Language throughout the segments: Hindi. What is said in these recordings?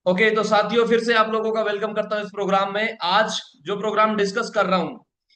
ओके, तो साथियों फिर से आप लोगों का वेलकम करता हूं इस प्रोग्राम में। आज जो प्रोग्राम डिस्कस कर रहा हूं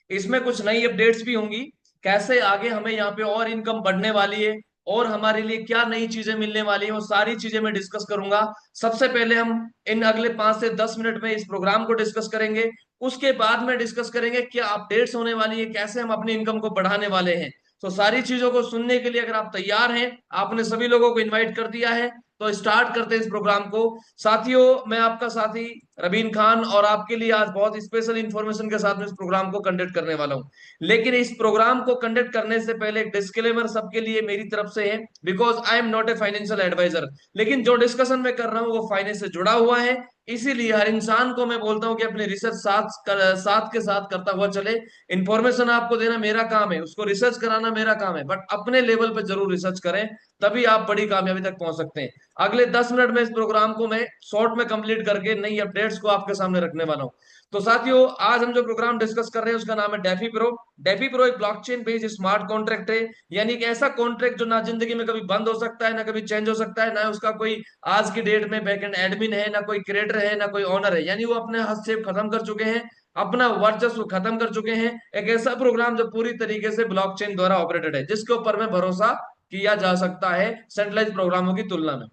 इसमें कुछ नई अपडेट्स भी होंगी। कैसे आगे हमें यहाँ पे और इनकम बढ़ने वाली है और हमारे लिए क्या नई चीजें मिलने वाली हैं, वो सारी चीजें मैं डिस्कस करूंगा। सबसे पहले हम इन अगले 5 से 10 मिनट में इस प्रोग्राम को डिस्कस करेंगे। उसके बाद में डिस्कस करेंगे क्या अपडेट्स होने वाली है, कैसे हम अपनी इनकम को बढ़ाने वाले हैं। तो सारी चीजों को सुनने के लिए अगर आप तैयार हैं, आपने सभी लोगों को इनवाइट कर दिया है, तो स्टार्ट करते हैं इस प्रोग्राम को। साथियों, मैं आपका साथी रबीन खान और आपके लिए आज बहुत स्पेशल इंफॉर्मेशन के साथ में इस प्रोग्राम को कंडक्ट करने वाला हूं। लेकिन इस प्रोग्राम को कंडक्ट करने से पहले एक डिस्क्लेमर सबके लिए मेरी तरफ से है, because I am not a financial advisor. लेकिन जो डिस्कशन मैं कर रहा हूं वो फाइनेंस से जुड़ा हुआ है। इसीलिए हर इंसान को मैं बोलता हूं कि अपनी रिसर्च साथ के साथ करता हुआ चले। इंफॉर्मेशन आपको देना मेरा काम है, उसको रिसर्च कराना मेरा काम है, बट अपने लेवल पे जरूर रिसर्च करें, तभी आप बड़ी कामयाबी तक पहुंच सकते हैं। अगले 10 मिनट में इस प्रोग्राम को मैं शॉर्ट में कंप्लीट करके नई अपडेट्स को आपके सामने रखने वाला हूं। तो साथियों, आज हम जो प्रोग्राम डिस्कस कर रहे हैं उसका नाम है डेफी प्रो। डेफी प्रो एक ब्लॉकचेन बेस्ड स्मार्ट कॉन्ट्रैक्ट है, यानी एक ऐसा कॉन्ट्रैक्ट जो ना जिंदगी में कभी बंद हो सकता है, ना कभी चेंज हो सकता है, ना उसका कोई आज की डेट में बैकएंड एडमिन है, ना कोई क्रिएटर है, ना कोई ओनर है। यानी वो अपने हस्तक्षेप खत्म कर चुके हैं, अपना वर्चस्व खत्म कर चुके हैं। एक ऐसा प्रोग्राम जो पूरी तरीके से ब्लॉकचेन द्वारा ऑपरेटेड है, जिसके ऊपर में भरोसा किया जा सकता है सेंट्रलाइज प्रोग्रामों की तुलना में।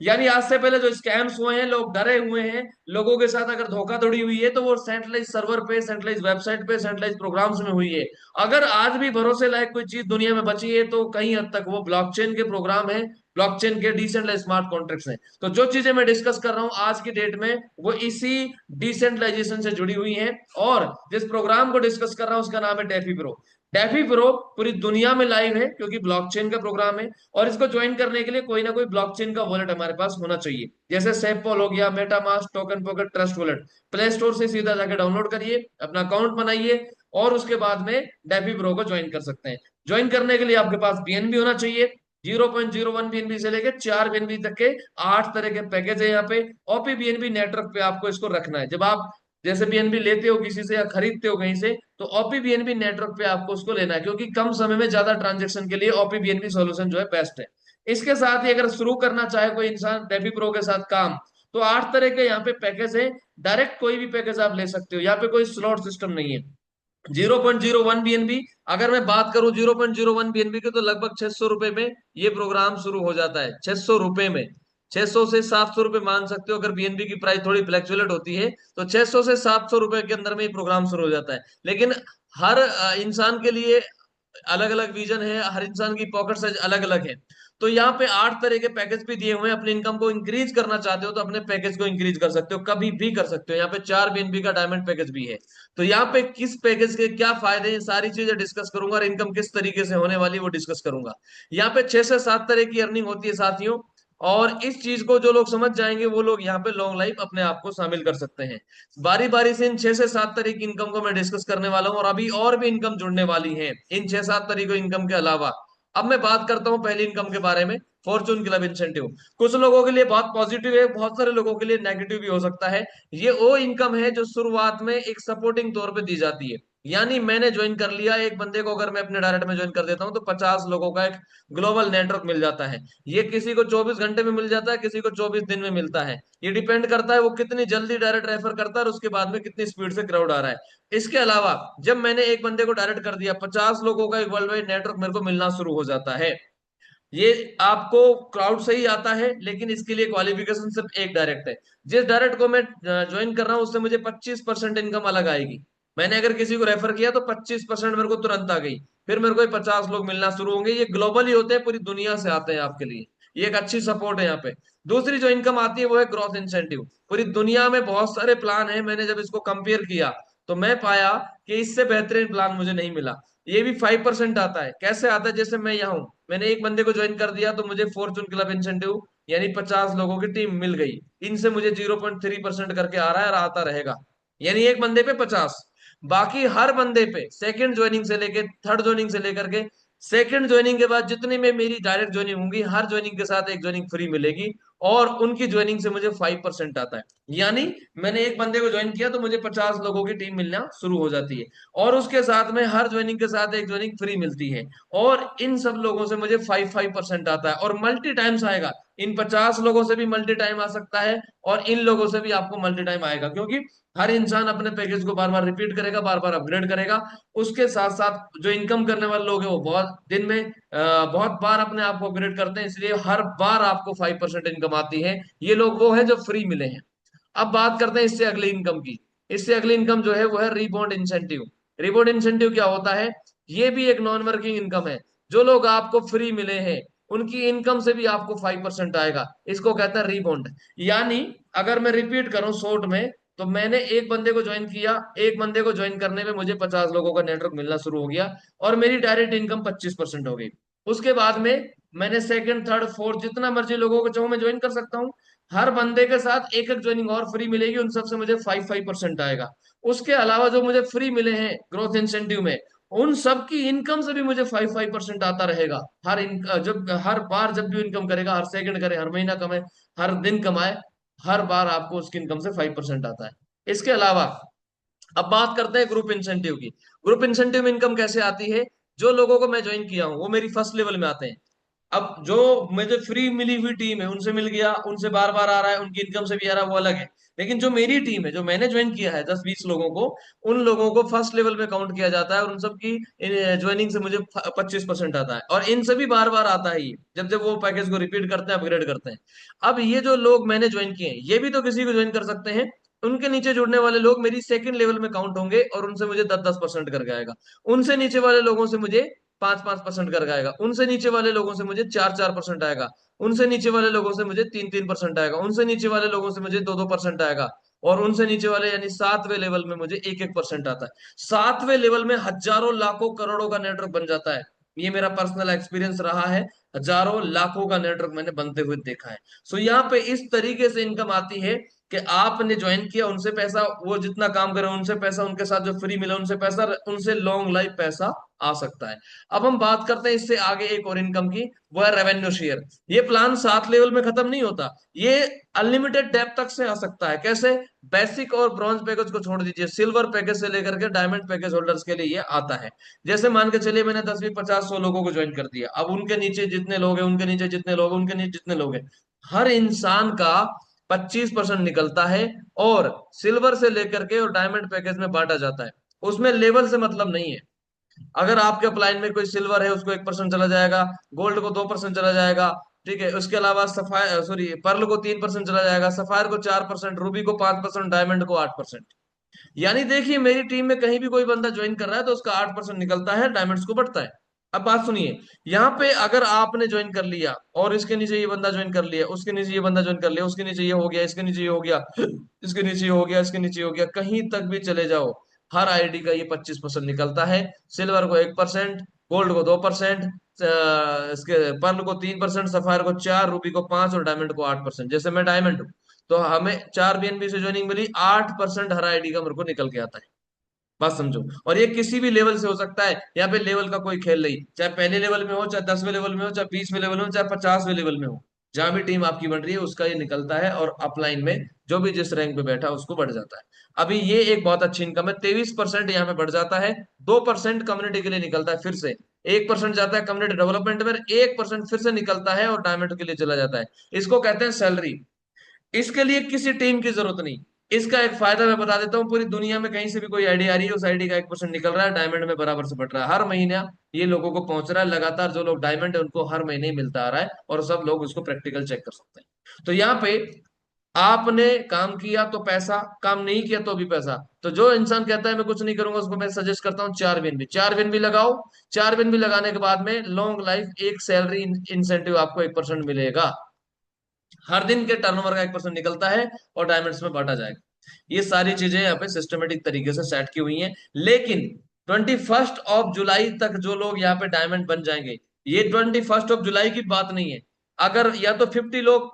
यानी आज से पहले जो स्कैम्स हुए हैं, लोग डरे हुए हैं, लोगों के साथ अगर धोखाधड़ी हुई है तो वो सेंट्रलाइज सर्वर पे, सेंट्रलाइज वेबसाइट पे, सेंट्रलाइज प्रोग्राम्स में हुई है। अगर आज भी भरोसे लायक कोई चीज दुनिया में बची है तो कहीं हद तक वो ब्लॉकचेन के प्रोग्राम है, ब्लॉकचेन के डिसेंट्रलाइज स्मार्ट कॉन्ट्रैक्ट्स हैं। तो जो चीजें मैं डिस्कस कर रहा हूं आज की डेट में वो इसी डिसेंट्रलाइजेशन से जुड़ी हुई हैं। और जिस प्रोग्राम को डिस्कस कर रहा हूं उसका नाम है डेफी प्रो। डेफी प्रो पूरी दुनिया में लाइव है क्योंकि ब्लॉकचेन का प्रोग्राम है, और इसको ज्वाइन करने के लिए कोई ना कोई ब्लॉकचेन का वॉलेट हमारे पास होना चाहिए। जैसे सेपॉल हो गया, MetaMask, token pocket, trust wallet. Play store से सीधा जाके डाउनलोड करिए, अपना अकाउंट बनाइए, और उसके बाद में डेफी प्रो को ज्वाइन कर सकते हैं। ज्वाइन करने के लिए आपके पास बीएनबी होना चाहिए। 0.01 बीएनबी से लेकर 4 बीएनबी तक के 8 तरह के पैकेज है यहाँ पे। ओपी बीएनबी नेटवर्क पे आपको इसको रखना है। जब आप जैसे बीएनबी लेते हो किसी से या खरीदते हो कहीं से, तो ओपी बीएनबी नेटवर्क पे आपको उसको लेना है, क्योंकि कम समय में ज्यादा ट्रांजेक्शन के लिए ओपी बीएनबी सॉल्यूशन जो है बेस्ट है। इसके साथ ही अगर शुरू करना चाहे कोई इंसान डेफी प्रो के साथ काम, तो 8 तरह के यहाँ पे पैकेज है। डायरेक्ट कोई भी पैकेज आप ले सकते हो, यहाँ पे कोई स्लॉट सिस्टम नहीं है। 0.01 बीएनबी, अगर मैं बात करूं 0.01 बीएनबी के, तो लगभग 600 रुपए में ये प्रोग्राम शुरू हो जाता है। 600 रुपए में, 600 से 700 रुपए मान सकते हो। अगर बीएनबी की प्राइस थोड़ी फ्लैक्चुएट होती है तो 600 से 700 रुपए के अंदर में ये प्रोग्राम शुरू हो जाता है। लेकिन हर इंसान के लिए अलग अलग विजन है, हर इंसान की पॉकेट साइज अलग अलग है। तो यहाँ पे 8 तरह के पैकेज भी दिए हुए हैं। अपनी इनकम को इंक्रीज करना चाहते हो तो अपने पैकेज को इंक्रीज कर सकते हो, कभी भी कर सकते हो। यहाँ पे 4 बीएनबी का डायमंड पैकेज भी है। तो यहाँ पे किस पैकेज के क्या फायदे हैं, सारी चीजें डिस्कस करूंगा, और इनकम किस तरीके से होने वाली है वो डिस्कस करूंगा। यहाँ पे 6 से 7 तरह की अर्निंग होती है साथियों, और इस चीज को जो लोग समझ जाएंगे वो लोग यहाँ पे लॉन्ग लाइफ अपने आप को शामिल कर सकते हैं। बारी बारी से इन 6 से 7 तरह की इनकम को मैं डिस्कस करने वाला हूँ, और अभी और भी इनकम जुड़ने वाली है इन 6 7 तरीकों इनकम के अलावा। अब मैं बात करता हूँ पहली इनकम के बारे में, फॉर्चून क्लब इंसेंटिव। कुछ लोगों के लिए बहुत पॉजिटिव है, बहुत सारे लोगों के लिए नेगेटिव भी हो सकता है। ये वो इनकम है जो शुरुआत में एक सपोर्टिंग तौर पे दी जाती है। यानी मैंने ज्वाइन कर लिया एक बंदे को, अगर मैं अपने डायरेक्ट में ज्वाइन कर देता हूँ तो 50 लोगों का एक ग्लोबल नेटवर्क मिल जाता है। ये किसी को 24 घंटे में मिल जाता है, किसी को 24 दिन में मिलता है। ये डिपेंड करता है वो कितनी जल्दी डायरेक्ट रेफर करता है और उसके बाद में कितनी स्पीड से क्राउड आ रहा है। इसके अलावा जब मैंने एक बंदे को डायरेक्ट कर दिया, 50 लोगों का एक वर्ल्ड वाइड नेटवर्क मेरे को मिलना शुरू हो जाता है। ये आपको क्राउड से ही आता है, लेकिन इसके लिए क्वालिफिकेशन सिर्फ एक डायरेक्ट है। जिस डायरेक्ट को मैं ज्वाइन कर रहा हूँ उससे मुझे 25% इनकम अलग आएगी। मैंने अगर किसी को रेफर किया तो 25% मेरे को तुरंत आ गई। फिर मेरे को 50 लोग मिलना शुरू होंगे। ये ग्लोबल ही होते हैं, पूरी दुनिया से आते हैं आपके लिए। ये एक अच्छी सपोर्ट है यहाँ पे। दूसरी जो इनकम आती है वो है ग्रोथ इंसेंटिव। पूरी दुनिया में बहुत सारे प्लान है, मैंने जब इसको कंपेयर किया तो मैं पाया कि इससे बेहतरीन प्लान मुझे नहीं मिला। ये भी 5% आता है। कैसे आता है? जैसे मैं यहाँ हूँ, मैंने एक बंदे को ज्वाइन कर दिया तो मुझे फॉर्चून क्लब इंसेंटिव यानी 50 लोगों की टीम मिल गई। इनसे मुझे 0.3% करके आ रहा है और आता रहेगा। यानी एक बंदे पे 50। बाकी हर बंदे पे सेकंड ज्वाइनिंग से लेके थर्ड ज्वाइनिंग से लेकर के सेकंड ज्वाइनिंग के बाद जितने में मेरी डायरेक्ट ज्वाइनिंग होंगी, हर ज्वाइनिंग के साथ एक ज्वाइनिंग फ्री मिलेगी। और उनकी ज्वाइनिंग से मुझे 5% आता है। यानी मैंने एक बंदे को ज्वाइन किया तो मुझे 50 लोगों की टीम मिलना शुरू हो जाती है, और उसके साथ में हर ज्वाइनिंग के साथ एक ज्वाइनिंग फ्री मिलती है। और इन सब लोगों से मुझे 5% आता है, और मल्टी टाइम्स आएगा। इन 50 लोगों से भी मल्टी टाइम आ सकता है और इन लोगों से भी आपको मल्टी टाइम आएगा, क्योंकि हर इंसान अपने पैकेज को बार बार रिपीट करेगा, बार बार अपग्रेड करेगा। उसके साथ साथ जो इनकम करने वाले लोग हैं वो बहुत दिन में बहुत बार अपने आप को अपग्रेड करते हैं, इसलिए हर बार आपको 5% इनकम आती है। ये लोग वो है जो फ्री मिले हैं। अब बात करते हैं इससे अगली इनकम की। इससे अगली इनकम जो है वो है रीबॉन्ड इंसेंटिव। रीबॉन्ड इंसेंटिव क्या होता है? ये भी एक नॉन वर्किंग इनकम है। जो लोग आपको फ्री मिले हैं उनकी इनकम से भी आपको 5% आएगा। इसको कहते हैं रीबॉन्ड। यानी अगर मैं रिपीट करूं शॉर्ट में, तो मैंने एक बंदे को ज्वाइन किया, एक बंदे को ज्वाइन करने में मुझे 50 लोगों का नेटवर्क मिलना शुरू हो गया और मेरी डायरेक्ट इनकम 25% हो गई। उसके बाद में मैंने सेकंड थर्ड फोर्थ जितना मर्जी लोगों को चाहूं मैं ज्वाइन कर सकता हूँ। हर बंदे के साथ एक एक ज्वाइनिंग और फ्री मिलेगी, उन सबसे मुझे 5% आएगा। उसके अलावा जो मुझे फ्री मिले हैं ग्रोथ इंसेंटिव में, उन सब की इनकम से भी मुझे 5% आता रहेगा। जब हर बार जब भी इनकम करेगा, हर सेकंड करे, हर महीना कमाए, हर दिन कमाए, हर बार आपको उसकी इनकम से 5% आता है। इसके अलावा अब बात करते हैं ग्रुप इंसेंटिव की। ग्रुप इंसेंटिव में इनकम कैसे आती है? जो लोगों को मैं ज्वाइन किया हूँ वो मेरी फर्स्ट लेवल में आते हैं। अब जो मुझे फ्री मिली हुई टीम है उनसे मिल गया, उनसे बार बार आ रहा है, उनकी इनकम से भी आ रहा है, वो अलग है। लेकिन जो मेरी टीम है, जो मैंने ज्वाइन किया है 10-20 लोगों को, उन लोगों को फर्स्ट लेवल में काउंट किया जाता है और उन सबकी ज्वाइनिंग से मुझे 25% आता है। और इनसे भी बार बार आता है ये, जब जब वो पैकेज को रिपीट करते हैं, अपग्रेड करते हैं। अब ये जो लोग मैंने ज्वाइन किए हैं ये भी तो किसी को ज्वाइन कर सकते हैं। उनके नीचे जुड़ने वाले लोग मेरी सेकंड लेवल में काउंट होंगे और उनसे मुझे 10-10% करके आएगा। उनसे नीचे वाले लोगों से मुझे 5-5% करके आएगा। उनसे नीचे वाले लोगों से मुझे 4-4% आएगा। उनसे नीचे वाले लोगों से मुझे 3-3% आएगा। उनसे नीचे वाले लोगों से मुझे 2-2% आएगा। और उनसे नीचे वाले यानी सातवें लेवल में मुझे 1-1% आता है। सातवें लेवल में हजारों लाखों करोड़ों का नेटवर्क बन जाता है। ये मेरा पर्सनल एक्सपीरियंस रहा है। हजारों लाखों का नेटवर्क मैंने बनते हुए देखा है। सो यहाँ पे इस तरीके से इनकम आती है कि आपने ज्वाइन किया, उनसे पैसा, वो जितना काम करे उनसे पैसा, उनके साथ जो फ्री मिला उनसे पैसा, उनसे लॉन्ग लाइफ पैसा आ सकता है। अब हम बात करते हैं इससे आगे एक और इनकम की, वो है रेवेन्यू शेयर। ये प्लान 7 लेवल में खत्म नहीं होता, ये अनलिमिटेड डेप्थ तक से आ सकता है। कैसे? बेसिक और ब्रॉन्ज पैकेज को छोड़ दीजिए, सिल्वर पैकेज से लेकर के डायमंड पैकेज होल्डर्स के लिए ये आता है। जैसे मान के चलिए मैंने 10, 20, 50, 100 लोगों को ज्वाइन कर दिया। अब उनके नीचे जितने लोग हैं, उनके नीचे जितने लोग हैं, उनके नीचे जितने लोग हैं, हर इंसान का 25% निकलता है और सिल्वर से लेकर के और डायमंड पैकेज में बांटा जाता है। उसमें लेवल से मतलब नहीं है। अगर आपके अपलाइन में कोई सिल्वर है उसको 1% चला जाएगा, गोल्ड को 2% चला जाएगा, ठीक है। उसके अलावा सफायर सॉरी पर्ल को 3% चला जाएगा, सफायर को 4%, रूबी को 5%, डायमंड को 8%। यानी देखिए मेरी टीम में कहीं भी कोई बंदा ज्वाइन कर रहा है तो उसका 8% निकलता है, डायमंड्स को बढ़ता है। अब बात सुनिए, यहाँ पे अगर आपने ज्वाइन कर लिया और इसके नीचे ये बंदा ज्वाइन कर लिया, उसके नीचे ये बंदा ज्वाइन कर लिया, उसके नीचे ये हो गया, इसके नीचे ये हो गया, इसके नीचे ये हो गया, इसके नीचे ये हो गया, कहीं तक भी चले जाओ, हर आईडी का ये 25% निकलता है। सिल्वर को 1%, गोल्ड को 2%, इसके पर्ल को 3%, सफायर को 4, रूबी को 5 और डायमंड को 8%। जैसे मैं डायमंड हूँ तो हमें 4 BNB से ज्वाइनिंग मिली, 8% हर आईडी का मेरे को निकल के आता है। बात समझो। और ये किसी भी लेवल से हो सकता है, यहाँ पे लेवल का कोई खेल नहीं, चाहे पहले लेवल में हो, चाहे 10वें लेवल में हो, चाहे 20वें लेवल में हो, चाहे 50वें लेवल में हो, जहां भी टीम आपकी बन रही है उसका ये निकलता है और अपलाइन में जो भी जिस रैंक पे बैठा उसको बढ़ जाता है। अभी ये एक बहुत अच्छी इनकम है, 23% यहाँ पे बढ़ जाता है। 2% कम्युनिटी के लिए निकलता है फिर से, 1% जाता है कम्युनिटी डेवलपमेंट में, 1% फिर से निकलता है और डायमंड के लिए चला जाता है। इसको कहते हैं सैलरी। इसके लिए किसी टीम की जरूरत नहीं। इसका एक फायदा मैं बता देता हूँ, पूरी दुनिया में कहीं से भी कोई आईडी आ रही है, उस आईडी का 1% निकल रहा है, डायमंड में बराबर से बढ़ रहा है। हर महीना ये लोगों को पहुंच रहा है लगातार, जो लोग डायमंड है उनको हर महीने ही मिलता आ रहा है और सब लोग उसको प्रैक्टिकल चेक कर सकते हैं। तो यहाँ पे आपने काम किया तो पैसा, काम नहीं किया तो भी पैसा। तो जो इंसान कहता है मैं कुछ नहीं करूंगा, उसको मैं सजेस्ट करता हूँ 4 BNB, 4 BNB लगाओ। 4 BNB लगाने के बाद में लॉन्ग लाइफ एक सैलरी इंसेंटिव आपको 1% मिलेगा। हर दिन के टर्नओवर का 1% निकलता है और डायमंड्स में बांटा जाएगा। ये सारी चीजें यहाँ पे सिस्टमेटिक तरीके से सेट की हुई हैं। लेकिन 21 जुलाई तक जो लोग यहाँ पे डायमंड बन जाएंगे, ये 21 जुलाई की बात नहीं है। अगर या तो 50 लोग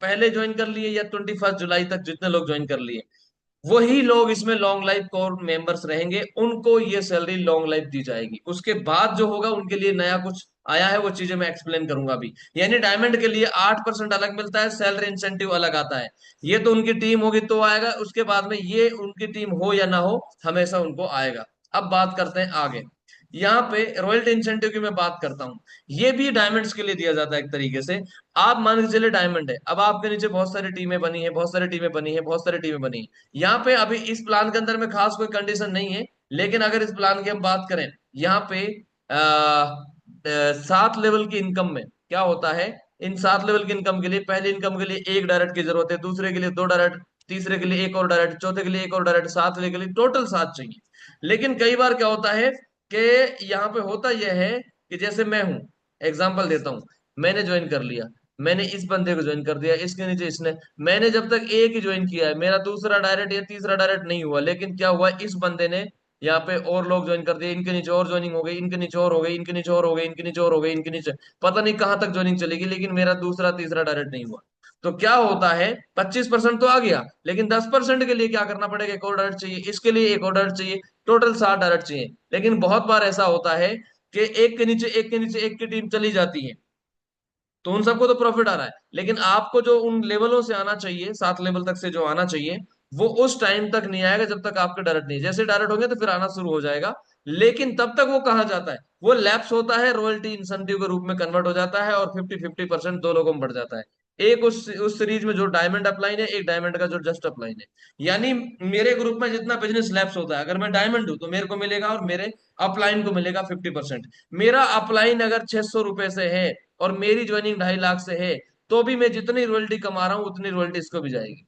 पहले ज्वाइन कर लिए या 21 जुलाई तक जितने लोग ज्वाइन कर लिए, वही लोग इसमें लॉन्ग लाइफ कोर मेंबर्स रहेंगे, उनको ये सैलरी लॉन्ग लाइफ दी जाएगी। उसके बाद जो होगा उनके लिए नया कुछ आया है, वो चीजें मैं एक्सप्लेन करूंगा अभी। यानी डायमंड के लिए 8% अलग मिलता है, सैलरी इंसेंटिव अलग आता है। ये तो उनकी टीम होगी तो आएगा, उसके बाद में ये उनकी टीम हो या ना हो हमेशा उनको आएगा। अब बात करते हैं आगे। यहाँ पे रॉयल्टी इंसेंटिव की मैं बात करता हूँ, ये भी डायमंड्स के लिए दिया जाता है एक तरीके से। आप मान के चलिए डायमंड है, अब आपके नीचे बहुत सारी टीमें बनी है, बहुत सारी टीमें बनी है, बहुत सारी टीमें बनी है। यहाँ पे अभी इस प्लान के अंदर में खास कोई कंडीशन नहीं है, लेकिन अगर इस प्लान की हम बात करें, यहाँ पे 7 लेवल की इनकम में क्या होता है, इन 7 लेवल की इनकम के लिए, पहली इनकम के लिए एक डायरेक्ट की जरूरत है, दूसरे के लिए 2 डायरेक्ट, तीसरे के लिए एक और डायरेक्ट, चौथे के लिए एक और डायरेक्ट, सातवें के लिए टोटल 7 चाहिए। लेकिन कई बार क्या होता है कि यहाँ पे होता यह है कि जैसे मैं हूं, एग्जांपल देता हूं, मैंने ज्वाइन कर लिया, मैंने इस बंदे को ज्वाइन कर दिया, इसके नीचे इसने, मैंने जब तक एक ही ज्वाइन किया है, मेरा दूसरा डायरेक्ट या तीसरा डायरेक्ट नहीं हुआ, लेकिन क्या हुआ, इस बंदे ने यहाँ पे और लोग ज्वाइन कर दिए, इनके नीचे और ज्वाइनिंग हो गई, इनके नीचे और हो गई, इनके नीचे और हो गई, इनके नीचे और हो गई, इनके नीचे, पता नहीं कहां तक ज्वाइनिंग चलेगी, लेकिन मेरा दूसरा तीसरा डायरेक्ट नहीं हुआ। तो क्या होता है, 25% तो आ गया, लेकिन 10% के लिए क्या करना पड़ेगा, एक और डायरेक्ट चाहिए, इसके लिए एक और डायरेक्ट चाहिए, टोटल 7 डायरेक्ट चाहिए। लेकिन बहुत बार ऐसा होता है कि एक के नीचे एक के नीचे एक की टीम चली जाती है, तो उन सबको तो प्रॉफिट आ रहा है, लेकिन आपको जो उन लेवलों से आना चाहिए, 7 लेवल तक से जो आना चाहिए, वो उस टाइम तक नहीं आएगा जब तक आपके डायरेक्ट नहीं, जैसे डायरेक्ट होंगे तो फिर आना शुरू हो जाएगा। लेकिन तब तक वो कहा जाता है, वो लैप्स होता है, रॉयल्टी इंसेंटिव के रूप में कन्वर्ट हो जाता है, और 50-50% दो लोगों में बढ़ जाता है। एक उस सीरीज में जो डायमंड अपलाइन है, एक डायमंड का जो जस्ट अपलाइन है। यानी मेरे ग्रुप में जितना बिजनेस लैप्स होता है, अगर मैं डायमंड हूं तो मेरे को मिलेगा, और मेरे अपलाइन को मिलेगा 50%। मेरा अपलाइन अगर 600 रुपए से है और मेरी ज्वाइनिंग 2.5 लाख से है, तो भी मैं जितनी रॉयल्टी कमा रहा हूं उतनी रॉयल्टी इसको भी जाएगी।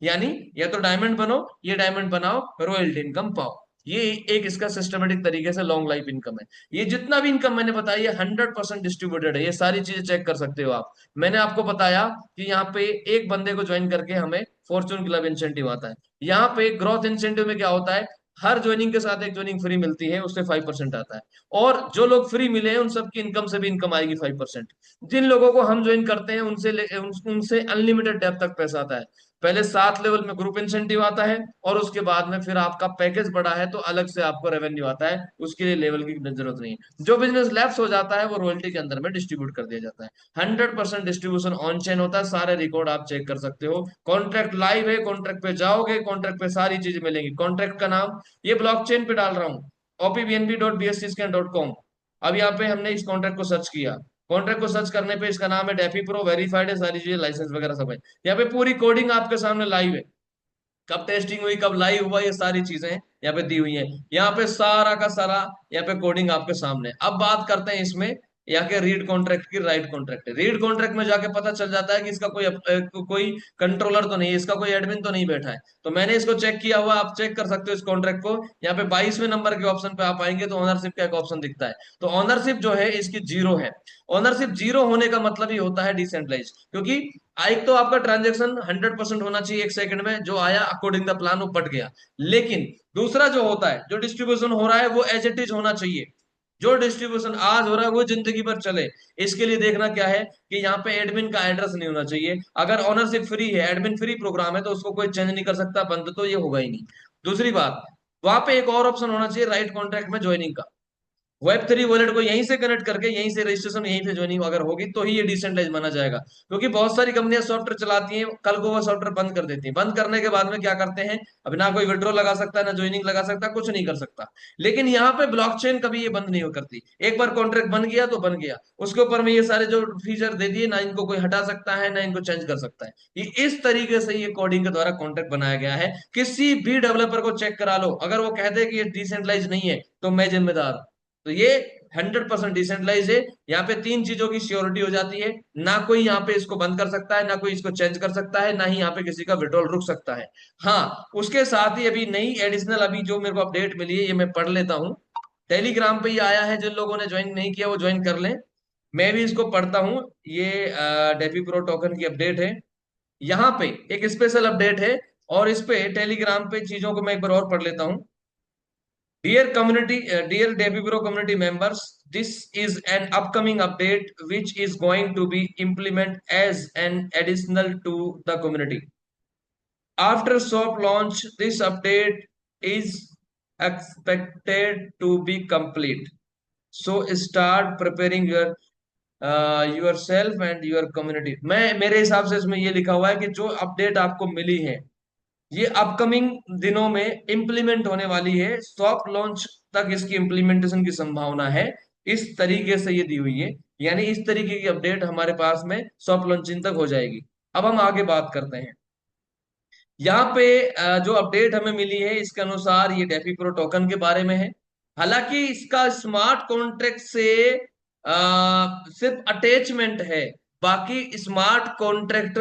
यानी या तो डायमंड बनो, ये डायमंड बनाओ, रॉयल्टी इनकम पाओ। ये एक इसका सिस्टमेटिक तरीके से लॉन्ग लाइफ इनकम है। ये जितना भी इनकम मैंने बताया, ये 100% डिस्ट्रीब्यूटेड है, ये सारी चीजें चेक कर सकते हो आप। मैंने आपको बताया कि यहाँ पे एक बंदे को ज्वाइन करके हमें फॉर्चून क्लब इंसेंटिव आता है। यहाँ पे ग्रोथ इंसेंटिव में क्या होता है, हर ज्वाइनिंग के साथ एक ज्वाइनिंग फ्री मिलती है, उससे 5% आता है। और जो लोग फ्री मिले हैं उन सबकी इनकम से भी इनकम आएगी 5%। जिन लोगों को हम ज्वाइन करते हैं उनसे अनलिमिटेड डेप तक पैसा आता है। पहले 7 लेवल में ग्रुप इंसेंटिव आता है, और उसके बाद में फिर आपका पैकेज बड़ा है तो अलग से आपको रेवेन्यू आता है, उसके लिए लेवल की जरूरत नहीं है। जो बिजनेस लैप्स हो जाता है वो रॉयल्टी के अंदर में डिस्ट्रीब्यूट कर दिया जाता है। 100% डिस्ट्रीब्यूशन ऑन चेन होता है, सारे रिकॉर्ड आप चेक कर सकते हो, कॉन्ट्रैक्ट लाइव है, कॉन्ट्रैक्ट पे जाओगे, कॉन्ट्रैक्ट पे सारी चीजें मिलेंगी। कॉन्ट्रैक्ट का नाम ये ब्लॉकचेन पे डाल रहा हूँ, opbnb.bscscan.com। अब यहाँ पे हमने इस कॉन्ट्रैक्ट को सर्च किया, कॉन्ट्रैक्ट को सर्च करने पे इसका नाम है डेफी प्रो, वेरीफाइड है, सारी चीजें लाइसेंस वगैरह सब है। यहाँ पे पूरी कोडिंग आपके सामने लाइव है, कब टेस्टिंग हुई, कब लाइव हुआ, ये सारी चीजें यहाँ पे दी हुई हैं। यहाँ पे सारा का सारा यहाँ पे कोडिंग आपके सामने है। अब बात करते हैं इसमें यहाँ के रीड कॉन्ट्रैक्ट की, राइट कॉन्ट्रैक्ट। रीड कॉन्ट्रैक्ट में जाके पता चल जाता है कि इसका कोई कंट्रोलर तो नहीं है, इसका कोई एडमिन तो नहीं बैठा है। तो मैंने इसको चेक किया हुआ, आप चेक कर सकते हो इस कॉन्ट्रैक्ट को। यहाँ पे 22वें नंबर के ऑप्शन पे आप आएंगे तो ऑनरशिप का एक ऑप्शन दिखता है। तो ऑनरशिप जो है इसकी 0 है। ऑनरशिप 0 होने का मतलब ही होता है डिसेंट्रलाइज, क्योंकि एक तो आपका ट्रांजेक्शन 100% होना चाहिए, एक सेकंड में जो आया अकॉर्डिंग द प्लान वो बट गया। लेकिन दूसरा जो होता है, जो डिस्ट्रीब्यूशन हो रहा है वो एज इट इज होना चाहिए। जो डिस्ट्रीब्यूशन आज हो रहा है वो जिंदगी भर चले। इसके लिए देखना क्या है कि यहाँ पे एडमिन का एड्रेस नहीं होना चाहिए। अगर ऑनरशिप फ्री है, एडमिन फ्री प्रोग्राम है, तो उसको कोई चेंज नहीं कर सकता, बंद तो ये होगा ही नहीं। दूसरी बात, वहां पे एक और ऑप्शन होना चाहिए राइट कॉन्ट्रैक्ट में ज्वाइनिंग का। वेब 3 वॉलेट को यहीं से कनेक्ट करके, यहीं से रजिस्ट्रेशन, यहीं से ज्वाइनिंग अगर होगी तो ही ये डिसेंट्रलाइज माना जाएगा। क्योंकि बहुत सारी कंपनियां सॉफ्टवेयर चलाती हैं, कल को वो सॉफ्टवेयर बंद कर देती हैं, बंद करने के बाद में क्या करते हैं, अब ना कोई विड्रॉ लगा सकता है, ना ज्वाइनिंग लगा सकता, कुछ नहीं कर सकता। लेकिन यहाँ पे ब्लॉकचेन कभी ये बंद नहीं हो करती। एक बार कॉन्ट्रैक्ट बन गया तो बन गया, उसके ऊपर में ये सारे जो फीचर दे दिए, ना इनको कोई हटा सकता है ना इनको चेंज कर सकता है। ये इस तरीके से ये कोडिंग के द्वारा कॉन्ट्रैक्ट बनाया गया है। किसी भी डेवलपर को चेक करा लो, अगर वो कहते हैं कि ये डिसेंट्रलाइज नहीं है तो मैं जिम्मेदार हूं। तो ये 100% डिसेंट्रलाइज है। यहाँ पे 3 चीजों की श्योरिटी हो जाती है, ना कोई यहाँ पे इसको बंद कर सकता है, ना कोई इसको चेंज कर सकता है, ना ही यहाँ पे किसी का विड्रॉल रुक सकता है। हाँ, उसके साथ ही अभी नई एडिशनल अभी जो मेरे को अपडेट मिली है, ये मैं पढ़ लेता हूँ। टेलीग्राम पे ही आया है, जिन लोगों ने ज्वाइन नहीं किया वो ज्वाइन कर लें। मैं भी इसको पढ़ता हूँ। ये डेफी प्रो टोकन की अपडेट है। यहाँ पे एक स्पेशल अपडेट है, और इस पे टेलीग्राम पे चीजों को मैं एक बार और पढ़ लेता हूँ। Dear community, dear DebiPro community members, this is an upcoming update which is going to be implemented as an additional to the community. After soft launch, this update is expected to be complete. So start preparing yourself and your community. मैं मेरे हिसाब से इसमें ये लिखा हुआ है कि जो अपडेट आपको मिली है ये अपकमिंग दिनों में इंप्लीमेंट होने वाली है, सॉफ्ट लॉन्च तक इसकी इंप्लीमेंटेशन की संभावना है। इस तरीके से ये दी हुई है, यानी इस तरीके की अपडेट हमारे पास में सॉफ्ट लॉन्चिंग तक हो जाएगी। अब हम आगे बात करते हैं। यहाँ पे जो अपडेट हमें मिली है इसके अनुसार ये डेफी प्रो टोकन के बारे में है। हालांकि इसका स्मार्ट कॉन्ट्रैक्ट से सिर्फ अटैचमेंट है, बाकी स्मार्ट कॉन्ट्रैक्ट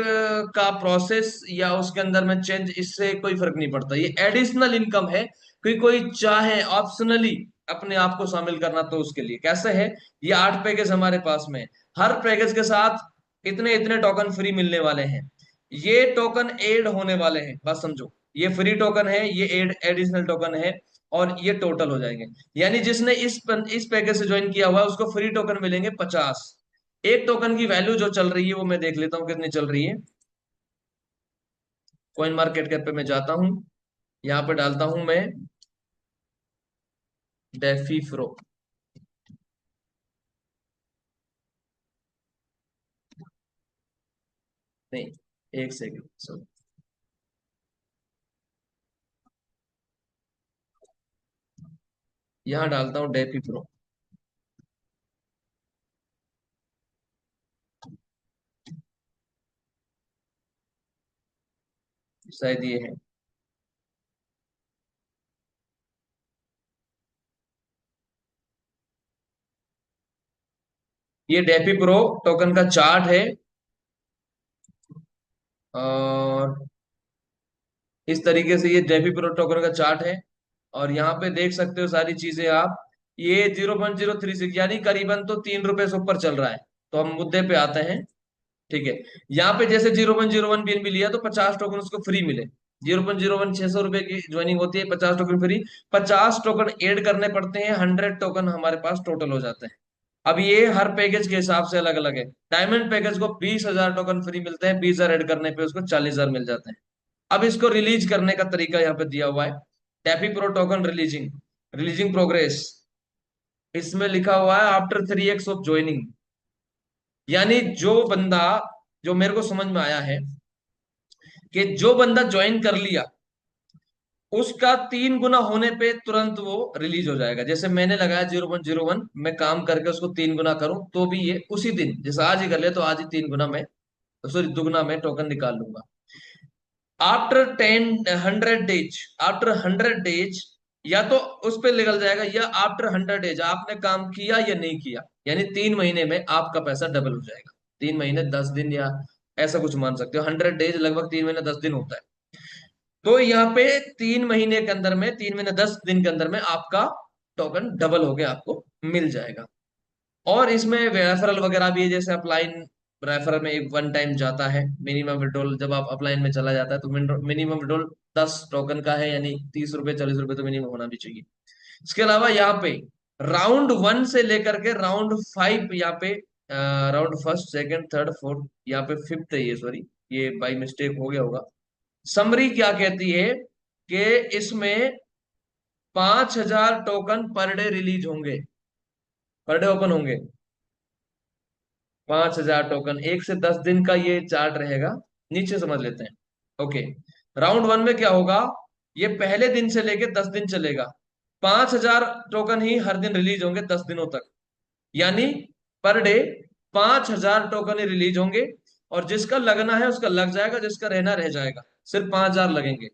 का प्रोसेस या उसके अंदर में चेंज, इससे कोई फर्क नहीं पड़ता। ये एडिशनल इनकम है कि कोई चाहे ऑप्शनली अपने आप को शामिल करना तो उसके लिए कैसे है। ये 8 पैकेज हमारे पास में, हर पैकेज के साथ इतने इतने टोकन फ्री मिलने वाले हैं। ये टोकन एड होने वाले हैं, बस समझो। ये फ्री टोकन है, ये एड एडिशनल टोकन है, और ये टोटल हो जाएंगे। यानी जिसने इस पैकेज से ज्वाइन किया हुआ है उसको फ्री टोकन मिलेंगे 50। एक टोकन की वैल्यू जो चल रही है वो मैं देख लेता हूँ कितनी चल रही है। कॉइन मार्केट कैप पे मैं जाता हूँ, यहाँ पे डालता हूं मैं डेफी फ्रो। नहीं, एक सेकेंड, सॉरी। यहाँ डालता हूँ डेफी प्रो। शायद ये है। ये डेफी प्रो टोकन का चार्ट है, और इस तरीके से ये डेफी प्रो टोकन का चार्ट है। और यहाँ पे देख सकते हो सारी चीजें आप। ये 0.036 यानी करीबन तो 3 रुपए से ऊपर चल रहा है। तो हम मुद्दे पे आते हैं। ठीक है, यहाँ पे जैसे 0.01 बीएनबी लिया तो 50 टोकन उसको फ्री मिले। 0.01 600 रुपए की ज्वाइनिंग होती है, 50 टोकन फ्री। 50 टोकन ऐड करने पड़ते हैं, 100 टोकन हमारे पास टोटल हो जाते हैं। अब ये हर पैकेज के हिसाब से अलग अलग है। डायमंड पैकेज को 20,000 टोकन फ्री मिलते हैं, 20,000 ऐड करने पे उसको 40,000 मिल जाते हैं। अब इसको रिलीज करने का तरीका यहाँ पे दिया हुआ है। DeFi pro token releasing, releasing progress. इसमें लिखा हुआ है आफ्टर 3x ऑफ ज्वाइनिंग। यानी जो बंदा, जो मेरे को समझ में आया है कि जो बंदा ज्वाइन कर लिया उसका 3 गुना होने पे तुरंत वो रिलीज हो जाएगा। जैसे मैंने लगाया 0.01, मैं काम करके उसको 3 गुना करूं तो भी ये उसी दिन, जैसे आज ही कर लिया तो आज ही 3 गुना में, सॉरी 2 गुना में टोकन निकाल लूंगा। आफ्टर 100 डेज, आफ्टर 100 डेज, या तो उस पर निकल जाएगा, या आफ्टर 100 डेज आपने काम किया या नहीं किया, यानी 3 महीने में आपका पैसा डबल हो जाएगा। 3 महीने 10 दिन या ऐसा कुछ मान सकते हो। 100 डेज लगभग 3 महीने 10 दिन होता है। तो यहाँ पे 3 महीने के अंदर में, 3 महीने 10 दिन के अंदर में आपका टोकन डबल होके आपको मिल जाएगा। और इसमें रेफरल वगैरह भी है, जैसे अपलाइन रेफरल में एक वन टाइम जाता है। मिनिमम विड्रॉल जब आप अपलाइन में चला जाता है तो मिनिमम विड्रॉल 10 टोकन का है, यानी 30 रुपए 40 रुपए तो मिनिमम होना भी चाहिए। इसके अलावा यहाँ पे राउंड 1 से लेकर के राउंड 5, यहाँ पे round first second third fourth, यहाँ पे फिफ्थ है ये, सॉरी ये बाई मिस्टेक हो गया होगा। समरी क्या कहती है कि इसमें 5,000 टोकन पर डे रिलीज होंगे, पर डे ओपन होंगे। 5,000 टोकन 1 से 10 दिन का ये चार्ट रहेगा। नीचे समझ लेते हैं। ओके, राउंड 1 में क्या होगा, ये पहले दिन से लेके 10 दिन चलेगा। 5,000 टोकन ही हर दिन रिलीज होंगे 10 दिनों तक, यानी पर डे 5,000 टोकन ही रिलीज होंगे। और जिसका लगना है उसका लग जाएगा, जिसका रहना रह जाएगा। सिर्फ 5,000 लगेंगे।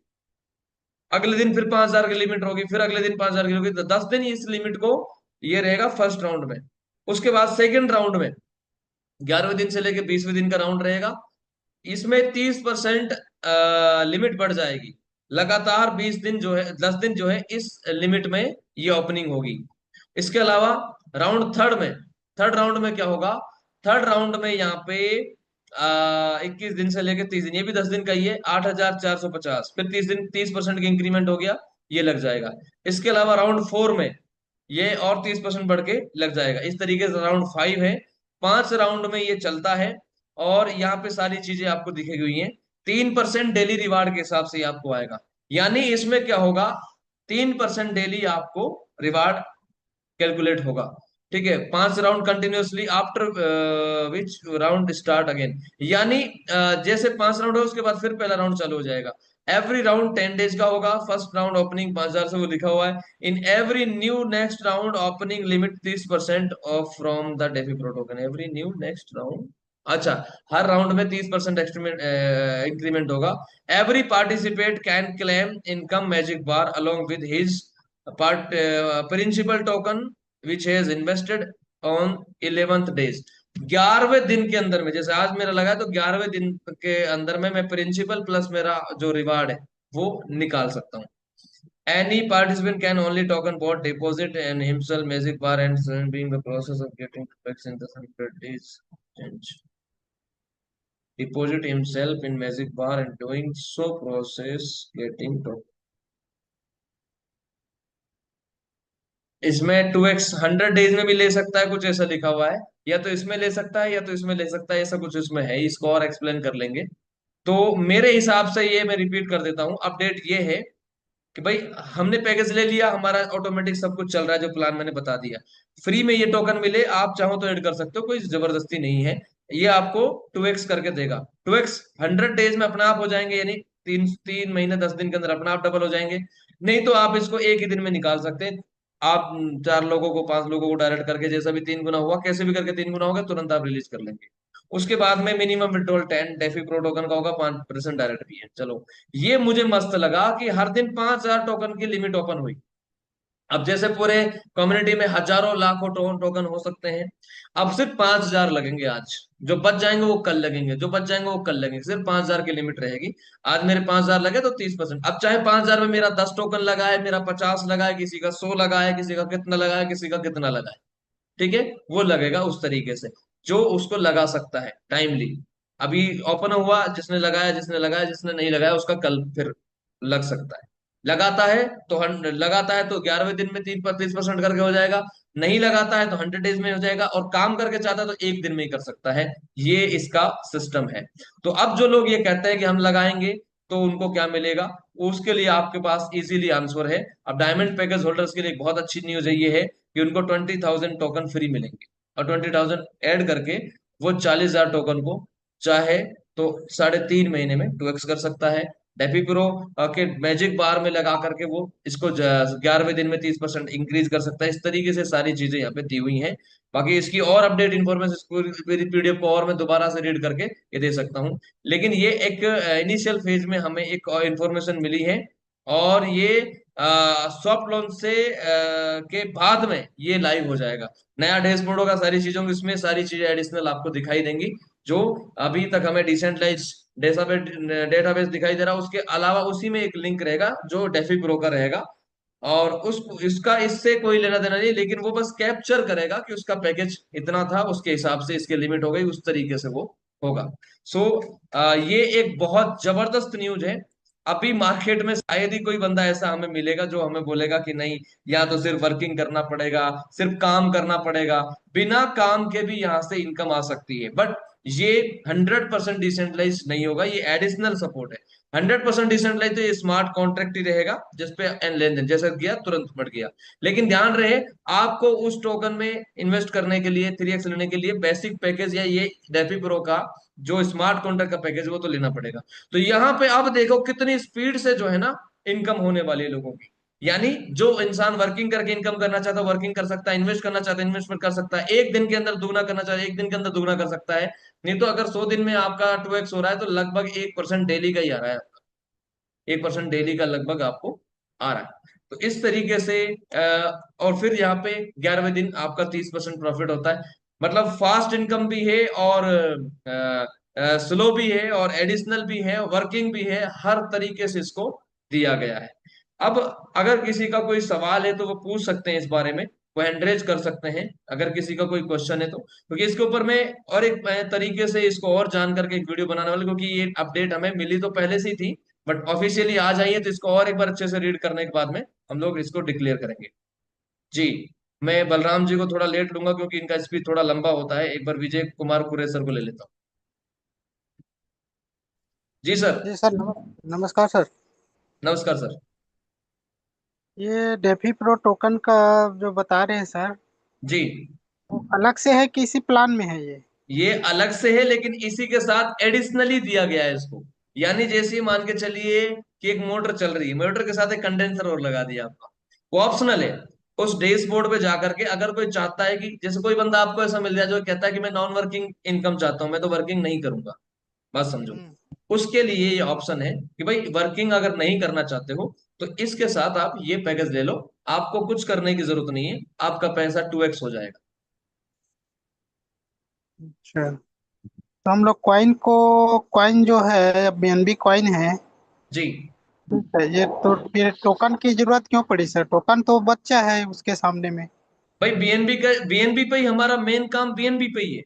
अगले दिन फिर 5,000 की लिमिट होगी, फिर अगले दिन 5,000 की होगी, तो 10 दिन इस लिमिट को ये रहेगा फर्स्ट राउंड में। उसके बाद सेकेंड राउंड में 11वें दिन से लेके 20वें दिन का राउंड रहेगा। इसमें 30% लिमिट बढ़ जाएगी। लगातार 20 दिन जो है, 10 दिन जो है, इस लिमिट में ये ओपनिंग होगी। इसके अलावा राउंड थर्ड में, थर्ड राउंड में क्या होगा, थर्ड राउंड में यहाँ पे 21 दिन से लेके 30 दिन, ये भी 10 दिन का ही है, 8,450। फिर 30 दिन 30% की इंक्रीमेंट हो गया, ये लग जाएगा। इसके अलावा राउंड 4 में ये और 30% बढ़ के लग जाएगा। इस तरीके से राउंड 5 है, 5 राउंड में ये चलता है। और यहाँ पे सारी चीजें आपको दिखी हुई हैं। 3% डेली रिवार्ड के हिसाब से ये आपको आएगा। यानी इसमें क्या होगा, 3% डेली आपको रिवार्ड कैलकुलेट होगा। ठीक है, 5 round continuously, after which round start again. यानी जैसे 5 राउंड है उसके बाद फिर पहला राउंड चालू हो जाएगा। एवरी राउंड 10 डेज का होगा। फर्स्ट राउंड ओपनिंग 5,000 से वो लिखा हुआ है। In every new next round opening limit 30% off from the DeFi pro token, every new next round. अच्छा, हर राउंड में 30% इंक्रीमेंट होगा। Every participate can claim income magic bar along with his part principal token which has invested on 11th days. 11वें दिन के अंदर में, जैसे आज मेरा लगा है तो 11वें दिन के अंदर में मैं प्रिंसिपल प्लस मेरा जो रिवार्ड है वो निकाल सकता हूँ। Any participant can only token bot deposit and himself magic bar and being the process of getting tokens in the 100 days deposit himself in magic bar and doing so process getting token। इसमें 2x 100 डेज में भी ले सकता है, कुछ ऐसा लिखा हुआ है। या तो इसमें ले सकता है या तो इसमें ले सकता है, ऐसा कुछ इसमें है। इसको और एक्सप्लेन कर लेंगे। तो मेरे हिसाब से ये मैं रिपीट कर देता हूँ, अपडेट ये है कि भाई हमने पैकेज ले लिया, हमारा ऑटोमेटिक सब कुछ चल रहा है, जो प्लान मैंने बता दिया। फ्री में ये टोकन मिले, आप चाहो तो ऐड कर सकते हो, कोई जबरदस्ती नहीं है। ये आपको 2x करके देगा। 2x 100 डेज में अपना आप हो जाएंगे, यानी 3 3 महीने 10 दिन के अंदर अपना आप डबल हो जाएंगे। नहीं तो आप इसको एक ही दिन में निकाल सकते हैं। आप 4 लोगों को 5 लोगों को डायरेक्ट करके, जैसा भी 3 गुना हुआ, कैसे भी करके 3 गुना होगा, तुरंत आप रिलीज कर लेंगे। उसके बाद में minimum withdrawal 10 DeFi pro token का होगा, 5% डायरेक्ट भी है। चलो, ये मुझे मस्त लगा कि हर दिन 5,000 टोकन की लिमिट ओपन हुई। अब जैसे पूरे कम्युनिटी में हजारों लाखों टोकन हो सकते हैं, अब सिर्फ 5,000 लगेंगे आज। जो बच जाएंगे वो कल लगेंगे, जो बच जाएंगे वो कल लगेंगे, सिर्फ 5,000 की लिमिट रहेगी। आज मेरे 5,000 लगे तो 30%। अब चाहे 5,000 में मेरा 10 टोकन लगा है, मेरा 50 लगा है, किसी का 100 लगा है, किसी का कितना लगा है, किसी का कितना लगा है, ठीक है, वो लगेगा उस तरीके से, जो उसको लगा सकता है टाइमली। अभी ओपन हुआ, जिसने लगाया, जिसने लगाया, जिसने नहीं लगाया उसका कल फिर लग सकता है। लगाता है तो लगाता है तो 11वें दिन में 30% करके हो जाएगा। नहीं लगाता है तो 100 डेज में हो जाएगा, और काम करके चाहता है तो एक दिन में ही कर सकता है। ये इसका सिस्टम है। तो अब जो लोग ये कहते हैं कि हम लगाएंगे तो उनको क्या मिलेगा, उसके लिए आपके पास इजीली आंसर है। अब डायमंड पैकेज होल्डर्स के लिए एक बहुत अच्छी न्यूज है, ये है कि उनको 20,000 टोकन फ्री मिलेंगे। और 20,000 ऐड करके वो 40,000 टोकन को चाहे तो 3.5 महीने में 2x कर सकता है। डेफी प्रो के मैजिक बार में लगा करके वो इसको 11वें दिन में 30% इंक्रीज कर सकता है। इस तरीके से सारी चीजें यहाँ पे दी हुई हैं। बाकी इसकी और अपडेट इन्फॉर्मेशन पीडीएफ को और मैं दोबारा से रीड करके ये दे सकता हूँ। लेकिन ये एक इनिशियल फेज में हमें एक और इन्फॉर्मेशन मिली है। और ये सॉफ्ट लॉन्च से के बाद में ये लाइव हो जाएगा। नया डैशबोर्ड होगा, सारी चीजों की, इसमें सारी चीजें एडिशनल आपको दिखाई देंगी। जो अभी तक हमें डिसेंट्रलाइज डेटाबेस दिखाई दे रहा है, उसके अलावा उसी में एक लिंक रहेगा जो डेफी प्रो का रहेगा। और उस इसका इससे कोई लेना देना नहीं, लेकिन वो बस कैप्चर करेगा कि उसका पैकेज इतना था, उसके हिसाब से इसकी लिमिट हो गई, उस तरीके से वो होगा। सो ये एक बहुत जबरदस्त न्यूज है। अभी मार्केट में शायद ही कोई बंदा ऐसा हमें मिलेगा जो हमें बोलेगा कि नहीं, या तो सिर्फ वर्किंग करना पड़ेगा, सिर्फ काम करना पड़ेगा। बिना काम के भी यहाँ से इनकम आ सकती है। बट ये 100% डिसेंट्रलाइज नहीं होगा, ये एडिशनल सपोर्ट है। 100% डिसेंट्रलाइज तो ये स्मार्ट कॉन्ट्रैक्ट ही रहेगा, जिसपे लेन देन जैसा किया तुरंत बढ़ गया। लेकिन ध्यान रहे, आपको उस टोकन में इन्वेस्ट करने के लिए, 3x लेने के लिए बेसिक पैकेज या ये डेफी प्रो का जो स्मार्ट कॉन्ट्रैक्ट का पैकेज वो तो लेना पड़ेगा। तो यहाँ पे आप देखो कितनी स्पीड से जो है ना इनकम होने वाली है लोगों की। यानी जो इंसान वर्किंग करके इनकम करना चाहता है वर्किंग कर सकता है, इन्वेस्ट करना चाहता है इन्वेस्टमेंट कर सकता है, एक दिन के अंदर दुगना करना चाहता है एक दिन के अंदर दुगना कर सकता है। नहीं तो अगर 100 दिन में आपका 2x हो रहा है तो लगभग 1% डेली का ही आ रहा है। 1% डेली का लगभग आपको आ रहा है। तो इस तरीके से और फिर यहाँ पे 11वें दिन आपका 30% प्रॉफिट होता है। मतलब फास्ट इनकम भी है, और स्लो भी है, और एडिशनल भी है, वर्किंग भी है, हर तरीके से इसको दिया गया है। अब अगर किसी का कोई सवाल है तो वो पूछ सकते हैं इस बारे में, वो एंड्रेज कर सकते हैं अगर किसी का कोई क्वेश्चन है तो, क्योंकि इसके ऊपर में और एक तरीके से इसको और जान करके एक वीडियो बनाने वाले, क्योंकि ये अपडेट हमें मिली तो पहले से ही थी, बट ऑफिशियली आ जाइए तो इसको और एक बार अच्छे से रीड करने के बाद में हम लोग इसको डिक्लेयर करेंगे। जी, मैं बलराम जी को थोड़ा लेट लूंगा क्योंकि इनका स्पीच थोड़ा लंबा होता है। एक बार विजय कुमार कुरेसर को ले लेता हूँ। जी सर। जी सर, नमस्कार सर। नमस्कार सर। ये डेफी प्रो टोकन का जो बता रहे हैं सर, जी वो अलग से है कि इसी प्लान में है ये? ये अलग से है, लेकिन इसी के साथ एडिशनली दिया गया है इसको। यानी जैसे ही मान के चलिए कि एक मोटर चल रही है, मोटर के साथ एक कंडेंसर और लगा दिया आपका, वो ऑप्शनल है। उस डैशबोर्ड पे जाकर के अगर कोई चाहता है कि जैसे कोई बंदा आपको ऐसा मिल जाए जो कहता है कि मैं नॉन वर्किंग इनकम चाहता हूं, मैं तो वर्किंग नहीं करूंगा, बात समझो, हम्म। उसके लिए ये ऑप्शन है कि भाई वर्किंग अगर नहीं करना चाहते हो तो इसके साथ आप ये पैकेज ले लो, आपको कुछ करने की जरूरत नहीं है, आपका पैसा 2x हो जाएगा। अच्छा, तो हम लोग कॉइन जो है बीएनबी कॉइन है। जी ठीक है, ये तो फिर टोकन की जरूरत क्यों पड़ी सर? टोकन तो बच्चा है उसके सामने में। भाई, बीएनबी का, बीएनबी पे ही हमारा मेन काम बीएनबी पे ही है।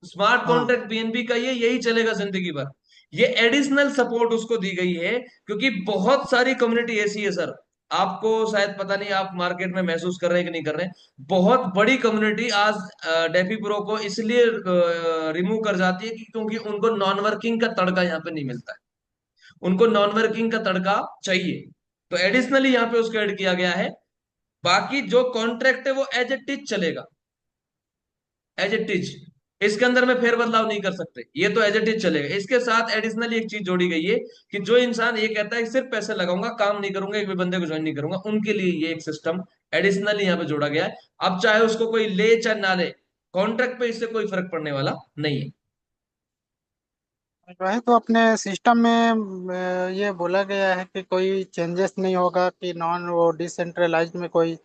स्मार्ट हाँ। कॉन्ट्रैक्ट बीएनबी का ये यही चलेगा जिंदगी भर। ये एडिशनल सपोर्ट उसको दी गई है क्योंकि बहुत सारी कम्युनिटी ऐसी है सर, आपको शायद पता नहीं, आप मार्केट में महसूस कर रहे हैं कि नहीं कर रहे हैं। बहुत बड़ी कम्युनिटी आज डेफी प्रो को इसलिए रिमूव कर जाती है कि क्योंकि उनको नॉन वर्किंग का तड़का यहाँ पे नहीं मिलता है, उनको नॉन वर्किंग का तड़का चाहिए। तो एडिशनली यहाँ पे उसको ऐड किया गया है। बाकी जो कॉन्ट्रैक्ट है वो एज इट इज चलेगा, एज इट इज, इसके अंदर में फेर बदलाव नहीं कर सकते, ये तो एज इट इज चलेगा। इसके साथ एडिशनली एक चीज जोड़ी गई है कि जो इंसान ये कहता है कि सिर्फ पैसे लगाऊंगा, काम नहीं करूंगा, एक भी बंदे को ज्वाइन नहीं करूंगा, उनके लिए ये एक सिस्टम एडिशनली यहाँ पे जोड़ा गया है। अब चाहे उसको कोई ले चाहे ना ले, कॉन्ट्रैक्ट पे इससे कोई फर्क पड़ने वाला नहीं है। वही तो अपने सिस्टम में ये बोला गया है कि कोई चेंजेस नहीं होगा, कि नॉन वो डिसेंट्रलाइज्ड में कोई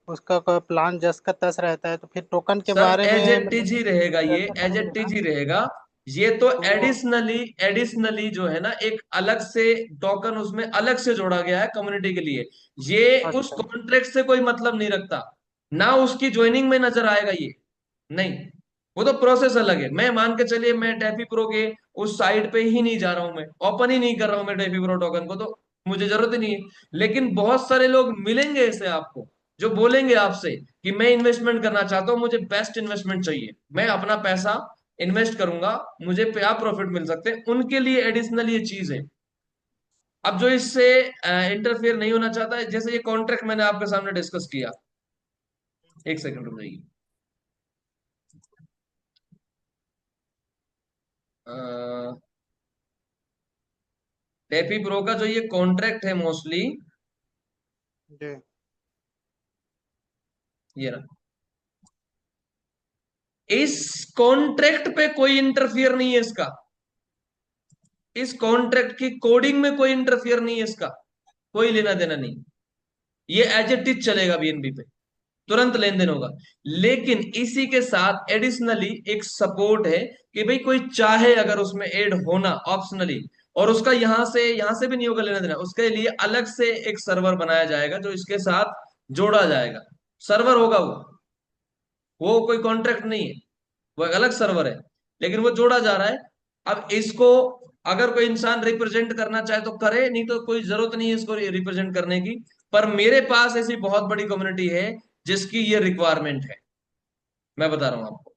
उसका कोई प्लान जस का तस रहता है, तो फिर टोकन के सर बारे एज में इट मतलब इज ही रहेगा, ये कैसे एज करेंगे इट इज ना? ही रहेगा। ये तो तो वो एडिशनली, एडिशनली जो है ना, एक अलग से टोकन उसमें अलग से जोड़ा गया है कम्युनिटी के लिए। ये उस अच्छा। कॉन्ट्रैक्ट से कोई मतलब नहीं रखता, ना उसकी ज्वाइनिंग में नजर आएगा ये, नहीं। वो तो प्रोसेस अलग है। मैं मान के चलिए मैं डेफी प्रो के उस साइट पे ही नहीं जा रहा हूं, मैं ओपन ही नहीं कर रहा हूं मैं डेफी प्रो टोकन को, तो मुझे जरूरत ही नहीं है। लेकिन बहुत सारे लोग मिलेंगे ऐसे आपको जो बोलेंगे आपसे कि मैं इन्वेस्टमेंट करना चाहता हूं, मुझे बेस्ट इन्वेस्टमेंट चाहिए, मैं अपना पैसा इन्वेस्ट करूंगा, मुझे क्या प्रॉफिट मिल सकते हैं, उनके लिए एडिशनल ये चीज है। अब जो इससे इंटरफेयर नहीं होना चाहता है, जैसे ये कॉन्ट्रैक्ट मैंने आपके सामने डिस्कस किया, एक सेकंड रुक जाइए। डेफी प्रो का जो ये कॉन्ट्रैक्ट है मोस्टली, जी। ये रहा, इस कॉन्ट्रैक्ट पे कोई इंटरफियर नहीं है इसका, इस कॉन्ट्रैक्ट की कोडिंग में कोई इंटरफियर नहीं है इसका, कोई लेना देना नहीं। ये एज इट इज चलेगा बीएनबी पे, तुरंत लेन देन होगा। लेकिन इसी के साथ एडिशनली एक सपोर्ट है कि भाई कोई चाहे अगर उसमें ऐड होना ऑप्शनली, और उसका यहां से भी नहीं होगा लेना देना, उसके लिए अलग से एक सर्वर बनाया जाएगा जो इसके साथ जोड़ा जाएगा। सर्वर होगा वो कोई कॉन्ट्रैक्ट नहीं है, वो एक अलग सर्वर है, लेकिन वो जोड़ा जा रहा है। अब इसको अगर कोई इंसान रिप्रेजेंट करना चाहे तो करे, नहीं तो कोई जरूरत नहीं है इसको रिप्रेजेंट करने की। पर मेरे पास ऐसी बहुत बड़ी कम्युनिटी है जिसकी ये रिक्वायरमेंट है, मैं बता रहा हूं आपको।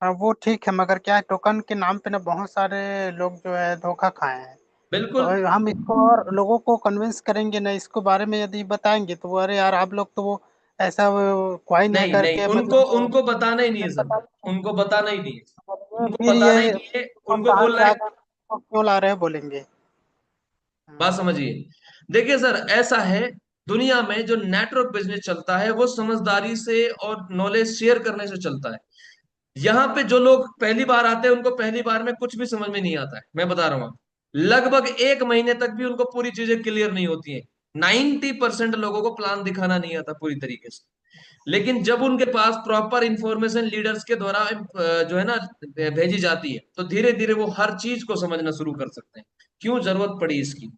हाँ, वो ठीक है, मगर क्या है, टोकन के नाम पे ना बहुत सारे लोग जो है धोखा खाए हैं। तो बिल्कुल। हम इसको और लोगों को कन्विंस करेंगे ना, इसको बारे में यदि बताएंगे तो वो, अरे यार आप लोग तो वो ऐसा क्वाइन है नहीं नहीं, करके उनको मतलब वो उनको बताना ही नहीं है नहीं सर, पता। उनको बताना ही नहीं है, उनको फिर बताना ही ये नहीं है। हम उनको बाहर बोलना से है, आ गए तो क्यों ला रहे हैं बोलेंगे। बात हाँ। समझिए। देखिए सर, ऐसा है, दुनिया में जो नेटवर्क बिजनेस चलता है वो समझदारी से और नॉलेज शेयर करने से चलता है। यहाँ पे जो लोग पहली बार आते हैं उनको पहली बार में कुछ भी समझ में नहीं आता है, मैं बता रहा हूँ। लगभग 1 महीने तक भी उनको पूरी चीजें क्लियर नहीं होती हैं। 90% लोगों को प्लान दिखाना नहीं आता पूरी तरीके से। लेकिन जब उनके पास प्रॉपर इंफॉर्मेशन लीडर्स के द्वारा जो है ना भेजी जाती है, तो धीरे धीरे वो हर चीज को समझना शुरू कर सकते हैं, क्यों जरूरत पड़ी इसकी।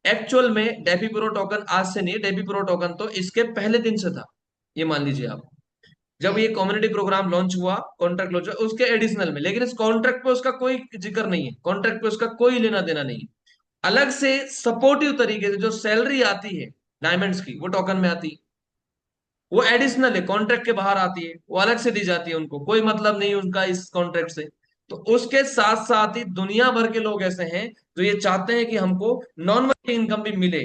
एक्चुअल में डेफी प्रो टोकन आज से नहीं, डेफी प्रो टोकन तो इसके पहले दिन से था, ये मान लीजिए आप। जब ये कम्युनिटी प्रोग्राम लॉन्च हुआ, कॉन्ट्रैक्ट लॉन्च हुआ उसके एडिशनल में, लेकिन इस कॉन्ट्रैक्ट पे उसका कोई जिक्र नहीं है, कॉन्ट्रैक्ट पे उसका कोई लेना देना नहीं है। अलग से सपोर्टिव तरीके से जो सैलरी आती है डायमंड्स की, वो टोकन में आती है, वो एडिशनल है, कॉन्ट्रैक्ट के बाहर आती है, वो अलग से दी जाती है, उनको कोई मतलब नहीं उनका इस कॉन्ट्रैक्ट से। तो उसके साथ साथ ही दुनिया भर के लोग ऐसे हैं जो ये चाहते हैं कि हमको नॉन वर्किंग इनकम भी मिले,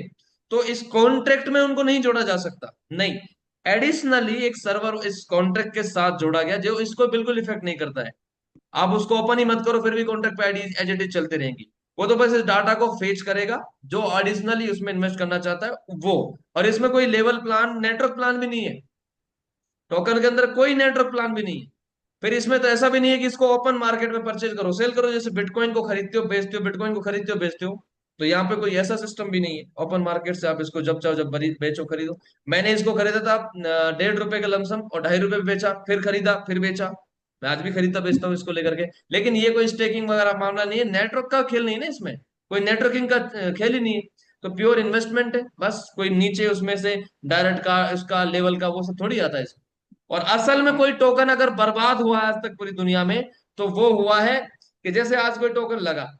तो इस कॉन्ट्रैक्ट में उनको नहीं जोड़ा जा सकता, नहीं। एडिशनली एक सर्वर इस कॉन्ट्रैक्ट के साथ जोड़ा गया जो इसको बिल्कुल इफेक्ट नहीं करता है। आप उसको ओपन ही मत करो फिर भी कॉन्ट्रैक्ट पे आईडी एज इट इज चलती रहेंगी। वो तो बस इस डाटा को फेच करेगा जो एडिशनली उसमें इन्वेस्ट करना चाहता है वो। और इसमें कोई लेवल प्लान नेटवर्क प्लान भी नहीं है। टोकन के अंदर कोई नेटवर्क प्लान भी नहीं है। फिर इसमें तो ऐसा भी नहीं है कि इसको ओपन मार्केट में परचेज करो सेल करो, जैसे बिटकॉइन को खरीदते हो बेचते हो, बिटकॉइन को खरीदते हो बेचते हो। तो यहाँ पे कोई ऐसा सिस्टम भी नहीं है ओपन मार्केट से आप इसको जब चाहो जब बेचो खरीदो। मैंने इसको खरीदा था 1.5 रुपए का लमसम और 2.5 रुपए पे बेचा, फिर खरीदा फिर बेचा। मैं आज भी खरीदता बेचता हूँ इसको लेकर के। लेकिन ये कोई स्टेकिंग वगैरह मामला नहीं है, नेटवर्क का खेल नहीं है ना इसमें। कोई नेटवर्किंग का खेल ही नहीं है। तो प्योर इन्वेस्टमेंट है बस, कोई नीचे उसमें से डायरेक्ट का उसका लेवल का वो सब थोड़ी आता है इसमें। और असल में कोई टोकन अगर बर्बाद हुआ है आज तक पूरी दुनिया में तो वो हुआ है कि जैसे आज कोई टोकन लगा,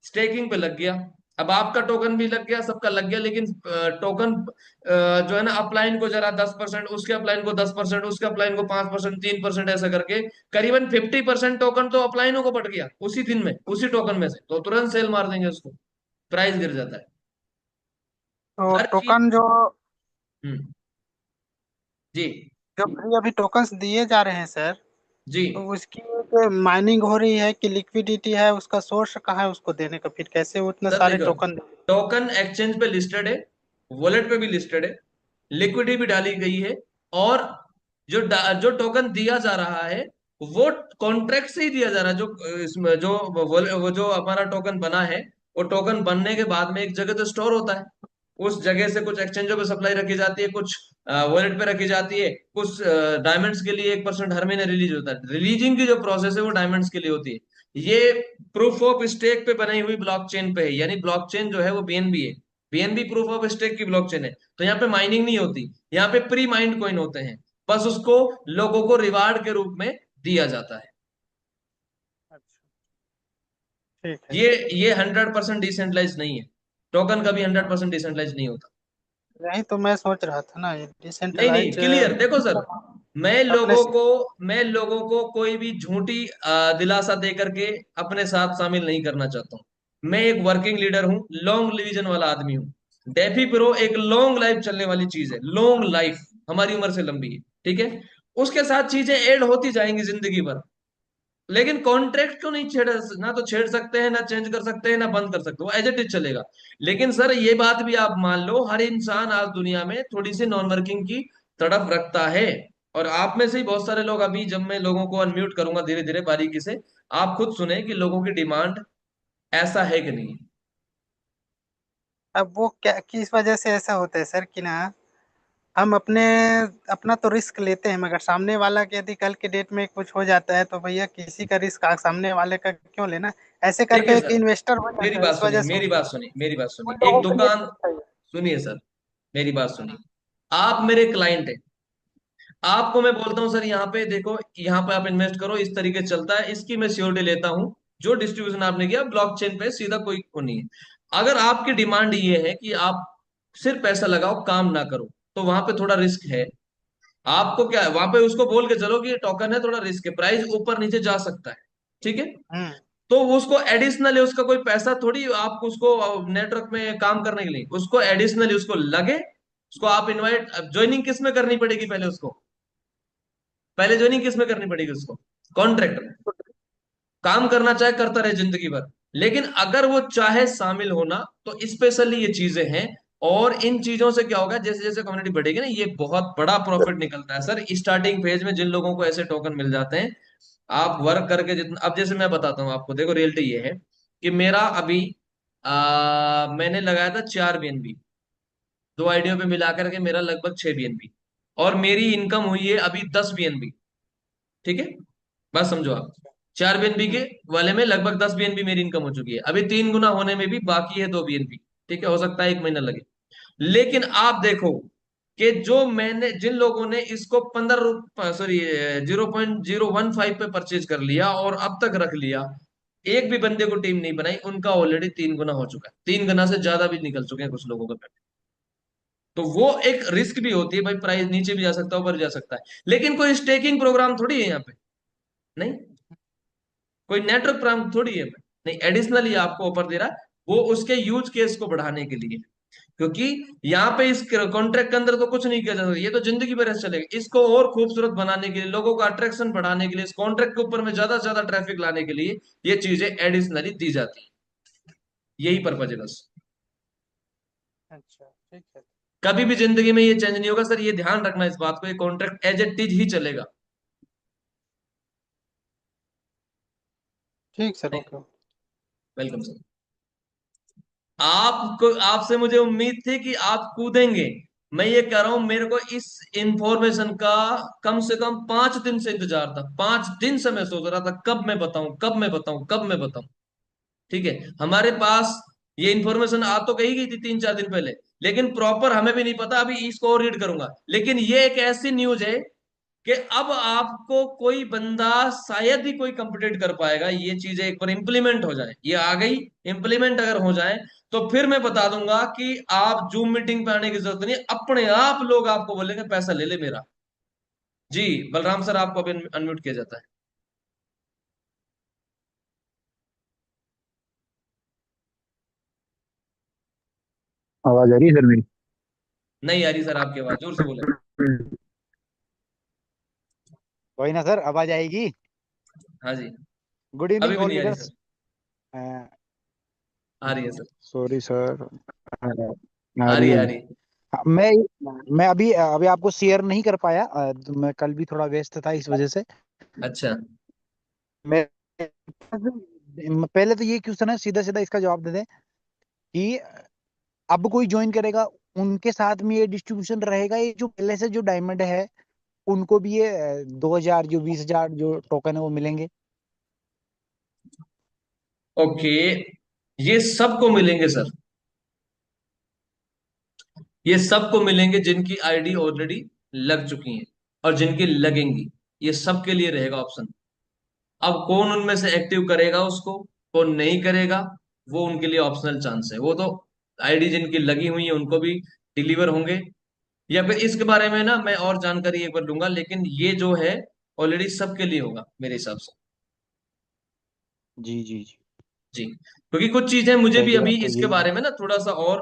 स्टेकिंग पे लग गया, अब आपका टोकन भी लग गया सबका लग गया, लेकिन टोकन जो है ना अपलाइन को जरा 10%, उसके अपलाइन को 10%, उसके अपलाइन को 5%, 3% ऐसा करके करीबन 50% टोकन तो अपलाइनों को पट गया उसी दिन में उसी टोकन में से, तो तुरंत सेल मार देंगे उसको, प्राइस गिर जाता है तो हर चीज। टोकन जो हम्म। जी। जो भाई अभी टोकन्स दिए जा रहे हैं सर, जी तो उसकी माइनिंग हो रही है कि लिक्विडिटी है, उसका सोर्स कहाँ है उसको देने का, फिर कैसे वो इतने सर सारे देखो, टोकन दे? टोकन एक्सचेंज पे लिस्टेड है, वॉलेट पे भी लिस्टेड है, लिक्विडिटी भी डाली गई है। और जो टोकन दिया जा रहा है वो कॉन्ट्रैक्ट से ही दिया जा रहा है। जो इसमें जो वो जो हमारा टोकन बना है वो टोकन बनने के बाद में एक जगह तो स्टोर होता है। उस जगह से कुछ एक्सचेंजों पे सप्लाई रखी जाती है, कुछ वॉलेट पे रखी जाती है, कुछ डायमंड्स के लिए 1% हर महीने रिलीज होता है। रिलीजिंग की जो प्रोसेस है वो डायमंड्स के लिए होती है। ये प्रूफ ऑफ स्टेक पे बनाई हुई ब्लॉकचेन पे है, यानी ब्लॉकचेन जो है वो बीएनबी है। बीएनबी प्रूफ ऑफ स्टेक की ब्लॉकचेन है। तो यहाँ पे माइनिंग नहीं होती, यहाँ पे प्री माइंड कॉइन होते हैं, बस उसको लोगों को रिवार्ड के रूप में दिया जाता है। अच्छा, ठीक है। ये 100% डिसेंट्रलाइज नहीं है। टोकन कभी 100% डिसेंट्रलाइज नहीं होता। यही तो मैं सोच रहा था ना, ये नहीं नहीं डिसेंट्रलाइज क्लियर देखो सर, अपने से। मैं लोगों को कोई भी झूठी दिलासा दे करके अपने साथ शामिल नहीं करना चाहता हूँ। मैं एक वर्किंग लीडर हूँ, लॉन्ग डिवीजन वाला आदमी हूँ। डेफी प्रो एक लॉन्ग लाइफ चलने वाली चीज है, लॉन्ग लाइफ, हमारी उम्र से लंबी है। ठीक है, उसके साथ चीजें ऐड होती जाएंगी जिंदगी भर। लेकिन कॉन्ट्रैक्ट को नहीं छेड़, ना तो छेड़ सकते हैं, ना चेंज कर सकते हैं, ना बंद कर सकते हो, एज इट इज चलेगा। लेकिन सर ये बात भी आप मान लो, हर इंसान आज दुनिया में थोड़ी सी नॉन वर्किंग की तड़प रखता है। और आप में से ही बहुत सारे लोग, अभी जब मैं लोगों को अनम्यूट करूंगा धीरे धीरे बारीकी से, आप खुद सुने कि लोगों की डिमांड ऐसा है कि नहीं। अब वो क्या किस वजह से ऐसा होता है सर कि ना, हम अपना तो रिस्क लेते हैं, मगर सामने वाला के यदि कल के डेट में कुछ हो जाता है तो भैया किसी का रिस्क सामने वाले का क्यों लेना? ऐसे देखिए करके एक सर, इन्वेस्टर हो मेरी जाता है, बात इस सुनिए वजह से मेरी बात उसको सुनिए मेरी बात उन सुनिए, एक लोगों को ये दुकान, नहीं चाहिए। सुनिए सर, मेरी बात सुनिए। आप मेरे क्लाइंट हैं, आपको मैं बोलता हूँ सर यहाँ पे देखो, यहाँ पे आप इन्वेस्ट करो, इस तरीके से चलता है, इसकी मैं श्योरिटी लेता हूँ। जो डिस्ट्रीब्यूशन आपने किया ब्लॉकचेन पे सीधा कोई वो नहीं है। अगर आपकी डिमांड ये है कि आप सिर्फ पैसा लगाओ काम ना करो, तो वहां पे थोड़ा रिस्क है। आपको क्या है, वहां पे उसको बोल के चलो कि ये टोकन है, थोड़ा रिस्क है, प्राइस ऊपर नीचे जा सकता है। ठीक है, हम्म। तो उसको एडिशनल है, उसका कोई पैसा थोड़ी आप उसको नेटवर्क में काम करने के लिए उसको एडिशनली उसको लगे, उसको आप इनवाइट ज्वाइनिंग किस में करनी पड़ेगी पहले उसको, पहले ज्वाइनिंग किस में करनी पड़ेगी उसको, कॉन्ट्रैक्ट में। काम करना चाहे करता रहे जिंदगी भर। लेकिन अगर वो चाहे शामिल होना तो स्पेशली ये चीजें हैं। और इन चीजों से क्या होगा, जैसे जैसे कम्युनिटी बढ़ेगी ना, ये बहुत बड़ा प्रॉफिट निकलता है सर स्टार्टिंग फेज में जिन लोगों को ऐसे टोकन मिल जाते हैं। आप वर्क करके जितना, अब जैसे मैं बताता हूँ आपको, देखो रियलिटी ये है कि मेरा अभी मैंने लगाया था 4 BNB, दो आइडियो पे मिला करके मेरा लगभग 6 BNB, और मेरी इनकम हुई है अभी 10 BNB। ठीक है, बस समझो आप, 4 BNB के वाले में लगभग 10 BNB मेरी इनकम हो चुकी है, अभी 3 गुना होने में भी बाकी है 2 BNB। ठीक है, हो सकता है 1 महीना लगे। लेकिन आप देखो कि जो मैंने जिन लोगों ने इसको 0.015 पे परचेज कर लिया और अब तक रख लिया, एक भी बंदे को टीम नहीं बनाई, उनका ऑलरेडी 3 गुना हो चुका है, 3 गुना से ज्यादा भी निकल चुके हैं कुछ लोगों का। तो वो एक रिस्क भी होती है भाई, प्राइस नीचे भी जा सकता है ऊपर जा सकता है। लेकिन कोई स्टेकिंग प्रोग्राम थोड़ी है यहाँ पे, नहीं, कोई नेटवर्क प्रोग्राम थोड़ी है, नहीं, एडिशनली आपको ऑफर दे रहा है, वो उसके यूज केस को बढ़ाने के लिए। क्योंकि यहाँ पे इस कॉन्ट्रैक्ट के अंदर तो कुछ नहीं किया जा सकता, ये तो जिंदगी भर ऐसे चलेगा। इसको और खूबसूरत बनाने के लिए, लोगों का अट्रैक्शन बढ़ाने के लिए, इस कॉन्ट्रैक्ट के ऊपर में ज्यादा से ज्यादा ट्रैफिक लाने के लिए ये चीजें एडिशनली दी जाती है। यही पर्पज है बस। अच्छा ठीक है। कभी भी जिंदगी में ये चेंज नहीं होगा सर, ये ध्यान रखना इस बात को, ये कॉन्ट्रैक्ट एज इट इज ही चलेगा। ठीक सर, ओके। Welcome sir. आपको, आपसे मुझे उम्मीद थी कि आप कूदेंगे। मैं ये कह रहा हूं, मेरे को इस इंफॉर्मेशन का कम से कम 5 दिन से इंतजार था। 5 दिन से मैं सोच रहा था कब मैं बताऊं, कब मैं बताऊं, कब मैं बताऊं। ठीक है, हमारे पास ये इंफॉर्मेशन आ तो कही गई थी 3-4 दिन पहले, लेकिन प्रॉपर हमें भी नहीं पता। अभी इसको और रीड करूंगा, लेकिन ये एक ऐसी न्यूज है कि अब आपको कोई बंदा शायद ही कोई कंप्लीट कर पाएगा। ये चीजें एक बार इंप्लीमेंट हो जाए, ये आ गई, इंप्लीमेंट अगर हो जाए तो फिर मैं बता दूंगा कि आप जूम मीटिंग पे आने की जरूरत नहीं, अपने आप लोग आपको बोलेंगे पैसा ले ले मेरा। जी बलराम सर, आपको अभी अनम्यूट किया जाता है। आवाज आ रही है सर मेरी? नहीं आ रही सर आपकी आवाज, जोर से बोले। वही ना सर, आवाज आएगी। हाँ जी। गुड अभी इवनिंग भी ऑल नहीं आ रही लीडर्स। सर। आ रही है सर। Sorry sir. आ आ रही रही है, है। आ रही है। हाँ, मैं अभी अभी आपको शेयर नहीं कर पाया, तो मैं कल भी थोड़ा व्यस्त था इस वजह से। अच्छा। मैं पहले तो ये क्वेश्चन है, सीधा सीधा इसका जवाब दे दें कि अब कोई ज्वाइन करेगा, उनके साथ में ये डिस्ट्रीब्यूशन रहेगा, ये जो पहले से जो डायमंड है उनको भी ये 2,000 जो 20,000 जो टोकन है वो मिलेंगे। ओके, ये सबको मिलेंगे सर, ये सबको मिलेंगे जिनकी आईडी ऑलरेडी लग चुकी है और जिनकी लगेंगी, ये सबके लिए रहेगा ऑप्शन। अब कौन उनमें से एक्टिव करेगा उसको, कौन नहीं करेगा, वो उनके लिए ऑप्शनल चांस है। वो तो आईडी जिनकी लगी हुई है उनको भी डिलीवर होंगे, या फिर इसके बारे में ना मैं और जानकारी एक बार लूंगा, लेकिन ये जो है ऑलरेडी सबके लिए होगा मेरे हिसाब से। जी जी जी। जी, क्योंकि कुछ चीजें मुझे भी पहली अभी बात तो इसके यही है। बारे में ना थोड़ा सा और,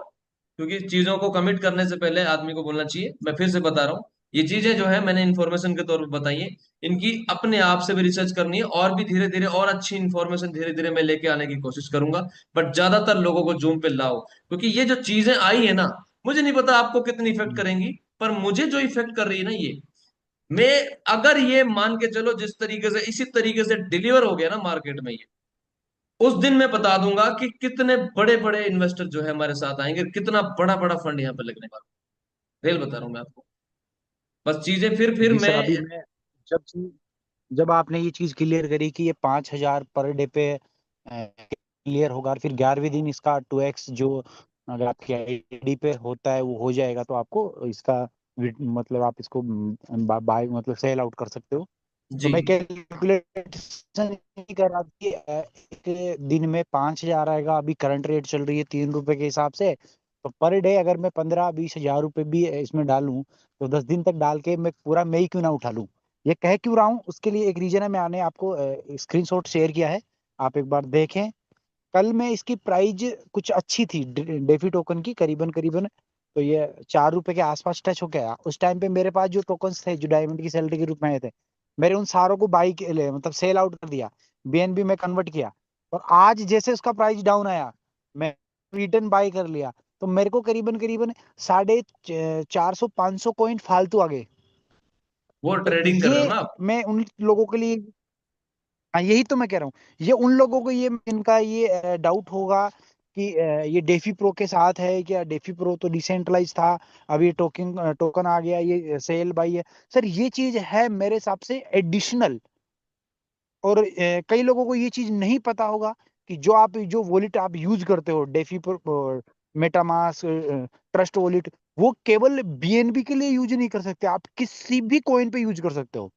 क्योंकि चीजों को कमिट करने से पहले आदमी को बोलना चाहिए। मैं फिर से बता रहा हूँ, ये चीजें जो है मैंने इन्फॉर्मेशन के तौर पर बताई है, इनकी अपने आप से भी रिसर्च करनी है, और भी धीरे धीरे और अच्छी इन्फॉर्मेशन धीरे धीरे मैं लेके आने की कोशिश करूंगा। बट ज्यादातर लोगों को जूम पे लाओ, क्योंकि ये जो चीजें आई है ना, मुझे नहीं पता आपको कितनी इफेक्ट हम्म, करेंगी, पर मुझे जो इफेक्ट कर रही है ना ये, मैं अगर ये मान के चलो जिस तरीके से इसी तरीके से डिलीवर हो गया ना मार्केट में ये, उस दिन मैं बता दूंगा कि कितने बड़े बड़े इन्वेस्टर जो है हमारे साथ आएंगे, कितना बड़ा बड़ा फंड यहाँ पे लगने वाला है। रियल बता रहा हूँ मैं आपको। बस चीजें फिर जी सर, मैं। अभी मैं जब जब आपने ये चीज क्लियर करी कि ये 5,000 पर डे पे क्लियर होगा, और फिर 11वें दिन इसका 2x जो अगर आपकी आईडी पे होता है वो हो जाएगा, तो आपको इसका मतलब आप इसको बाय मतलब सेल आउट कर सकते हो। तो जी मैं कैलकुलेशन नहीं कर रहा कि एक दिन में 5,000 आएगा, अभी करंट रेट चल रही है 3 रुपए के हिसाब से, तो पर डे अगर मैं 15-20 हजार रुपए भी इसमें डालूं, तो 10 दिन तक डाल के मैं पूरा मई क्यों ना उठा लूं। ये कह क्यों रहा हूँ, उसके लिए एक रीजन है, मैंने आपको स्क्रीनशॉट शेयर किया है, आप एक बार देखें। कल में इसकी प्राइस कुछ अच्छी थी, डेफी टोकन की, करीबन करीबन तो ये 4 रुपए के आसपास टच हो गया। उस टाइम पे मेरे पास जो टोकन्स थे जो डायमंड की सैलरी के रूप में आए थे, मैंने उन सारों को बाई के लिए मतलब सेल आउट कर दिया, बीएनबी में कन्वर्ट किया। और आज जैसे उसका प्राइस डाउन आया, मैं रिटर्न बाई कर लिया, तो मेरे को करीबन करीबन 450-500 कॉइन फालतू आ गए। वो तो ट्रेडिंग कर रहे हो ये ना आप। मैं उन लोगों के लिए, हाँ यही तो मैं कह रहा हूँ, ये उन लोगों को ये इनका ये डाउट होगा कि ये डेफी प्रो के साथ है क्या, डेफी प्रो तो डिसेंट्रलाइज था, अब ये टोकन टोकन आ गया, ये सेल बाई है। सर ये चीज है मेरे हिसाब से एडिशनल। और कई लोगों को ये चीज नहीं पता होगा कि जो आप जो वॉलेट आप यूज करते हो, DeFi pro, MetaMask, trust wallet, वो केवल बीएनबी के लिए यूज नहीं कर सकते, आप किसी भी कॉइन पे यूज कर सकते हो।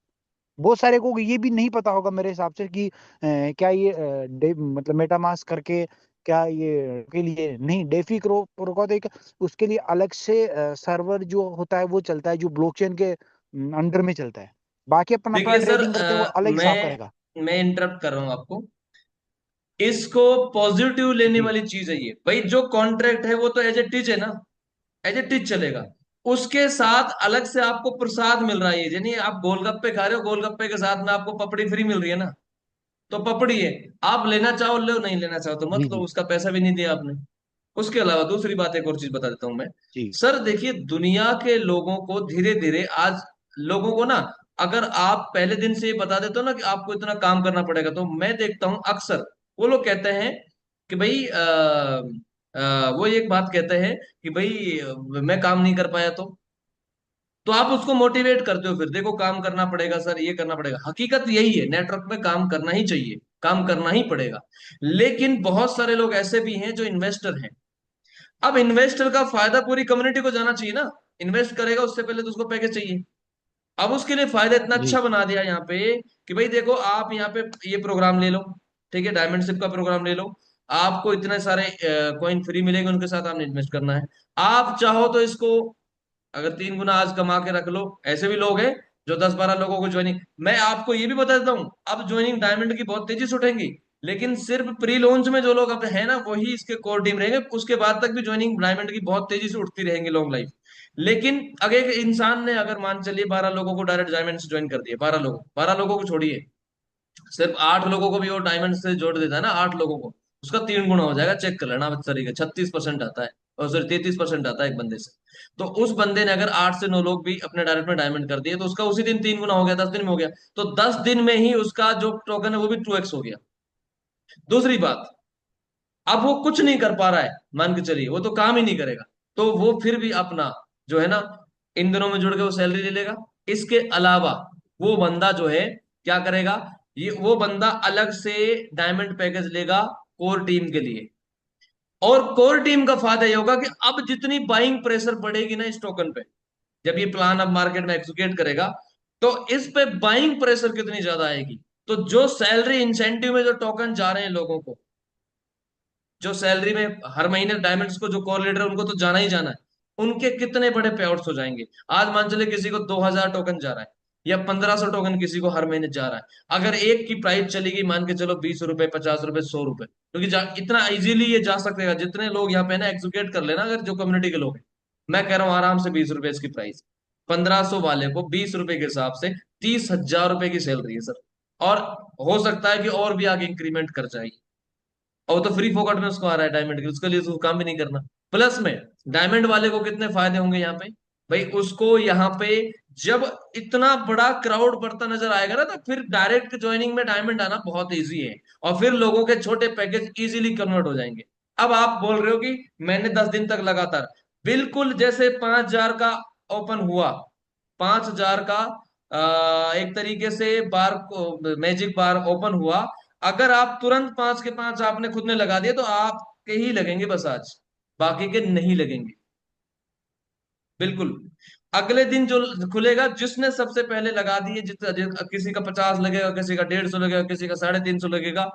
बहुत सारे को ये भी नहीं पता होगा मेरे हिसाब से कि क्या ये मतलब मेटामास्क करके क्या ये के लिए नहीं, डेफी प्रो का तो एक उसके लिए अलग से सर्वर जो होता है वो चलता है, जो ब्लॉकचेन के अंडर में चलता है। बाकी अपन अपना देखिए सर, ट्रेडिंग करते हैं वो अलग हिसाब करेगा। मैं इंटरप्ट कर रहा हूँ आपको। इसको पॉजिटिव लेने वाली चीज है ये भाई, जो कॉन्ट्रैक्ट है वो तो एज इट इज है ना। एज ए टिच चलेगा। उसके साथ अलग से आपको प्रसाद मिल रहा है, यानी आप गोलगप्पे खा रहे हो, गोलगप्पे के साथ में आपको पपड़ी फ्री मिल रही है ना, तो पपड़ी है, आप लेना चाहो लो, नहीं लेना चाहो तो मत जी लो, जी उसका पैसा भी नहीं दिया आपने। उसके अलावा दूसरी बात, एक और चीज बता देता हूं मैं। जी सर देखिए, दुनिया के लोगों को धीरे धीरे आज, लोगों को ना, अगर आप पहले दिन से ये बता देते हो ना कि आपको इतना काम करना पड़ेगा, तो मैं देखता हूं अक्सर वो लोग कहते हैं कि भाई वो एक बात कहते हैं कि भाई मैं काम नहीं कर पाया, तो आप उसको मोटिवेट करते हो, फिर देखो काम करना पड़ेगा सर, ये करना पड़ेगा। हकीकत यही है, नेटवर्क में काम करना ही चाहिए, काम करना ही पड़ेगा। लेकिन बहुत सारे लोग ऐसे भी हैं जो इन्वेस्टर हैं। अब इन्वेस्टर का फायदा पूरी कम्युनिटी को जाना चाहिए ना, इन्वेस्ट करेगा उससे पहले तो उसको पैकेज चाहिए। अब उसके लिए फायदा इतना जी अच्छा बना दिया यहाँ पे कि भाई देखो, आप यहाँ पे ये प्रोग्राम ले लो, ठीक है, डायमंडशिप का प्रोग्राम ले लो, आपको इतने सारे कॉइन फ्री मिलेंगे, उनके साथ आपने इन्वेस्ट करना है। आप चाहो तो इसको अगर 3 गुना आज कमा के रख लो, ऐसे भी लोग हैं जो 10-12 लोगों को ज्वाइनिंग, मैं आपको ये भी बता देता हूँ, अब ज्वाइनिंग डायमंड की बहुत तेजी से उठेंगी। लेकिन सिर्फ प्री लॉन्च में जो लोग अब है ना, वही इसके कोर टीम रहेंगे, उसके बाद तक भी ज्वाइनिंग डायमंड की बहुत तेजी से उठती रहेंगी, लॉन्ग लाइफ। लेकिन अगर एक इंसान ने, अगर मान चलिए 12 लोगों को डायरेक्ट डायमंड से ज्वाइन कर दिया, 12 लोगों को छोड़िए, सिर्फ 8 लोगों को भी वो डायमंड से जोड़ देता है ना, 8 लोगों को, उसका 3 गुना हो जाएगा। चेक कर लेना आप तरीके, 36% आता है, और सॉरी 33% आता है एक बंदे से। तो उस बंदे ने अगर 8 से 9 लोग भी अपने डायरेक्ट में डायमंड कर दिए, तो उसका उसी दिन 3 गुना हो गया, 10 दिन में हो गया। तो 10 दिन में ही उसका जो टोकन है वो भी 2x हो गया। दूसरी बात, अब वो कुछ नहीं कर पा रहा है, मान के चलिए वो तो काम ही नहीं करेगा, तो वो फिर भी अपना जो है ना, इन दिनों में जुड़ के वो सैलरी ले लेगा। इसके अलावा वो बंदा जो है क्या करेगा, ये वो बंदा अलग से डायमंड पैकेज लेगा कोर टीम के लिए। और कोर टीम का फायदा ये होगा कि अब जितनी बाइंग प्रेशर बढ़ेगी ना इस टोकन पे, जब ये प्लान अब मार्केट में एग्जीक्यूट करेगा, तो इस पे बाइंग प्रेशर कितनी ज्यादा आएगी। तो जो सैलरी इंसेंटिव में जो टोकन जा रहे हैं लोगों को, जो सैलरी में हर महीने डायमंड्स को जो कोर लीडर है उनको तो जाना ही जाना है, उनके कितने बड़े पे आउट्स हो जाएंगे। आज मान चले किसी को 2,000 टोकन जा रहा है, या 1,500 टोकन किसी को हर महीने जा रहा है, अगर एक की प्राइस चलेगी मान के चलो 20 रुपए, 50 रुपए, 100 रुपए, क्योंकि इतना इजीली ये जा सकते, जितने लोग यहाँ पे ना एग्जीक्यूट कर लेना, अगर जो कम्युनिटी के लोग हैं, मैं कह रहा हूँ आराम से 20 रुपए इसकी प्राइस, 1,500 वाले को 20 रुपए के हिसाब से 30,000 रुपए की सैलरी है सर। और हो सकता है कि और भी आगे इंक्रीमेंट कर जाए, और वो तो फ्री फोकट में उसको आ रहा है डायमंड के, उसके लिए उसको काम भी नहीं करना। प्लस में डायमंड वाले को कितने फायदे होंगे यहाँ पे, भाई उसको यहाँ पे जब इतना बड़ा क्राउड बढ़ता नजर आएगा ना, तो फिर डायरेक्ट ज्वाइनिंग में डायमंड आना बहुत इजी है, और फिर लोगों के छोटे पैकेज इजीली कन्वर्ट हो जाएंगे। अब आप बोल रहे हो कि मैंने 10 दिन तक लगातार, बिल्कुल जैसे 5,000 का ओपन हुआ, 5,000 का एक तरीके से बार को मैजिक बार ओपन हुआ, अगर आप तुरंत 5 के 5 आपने खुद ने लगा दिए, तो आपके ही लगेंगे बस आज, बाकी के नहीं लगेंगे। बिल्कुल, अगले दिन जो खुलेगा, जिसने सबसे पहले लगा दिए, किसी का 50 लगेगा, किसी का 150 लगेगा, किसी का 350 लगेगा,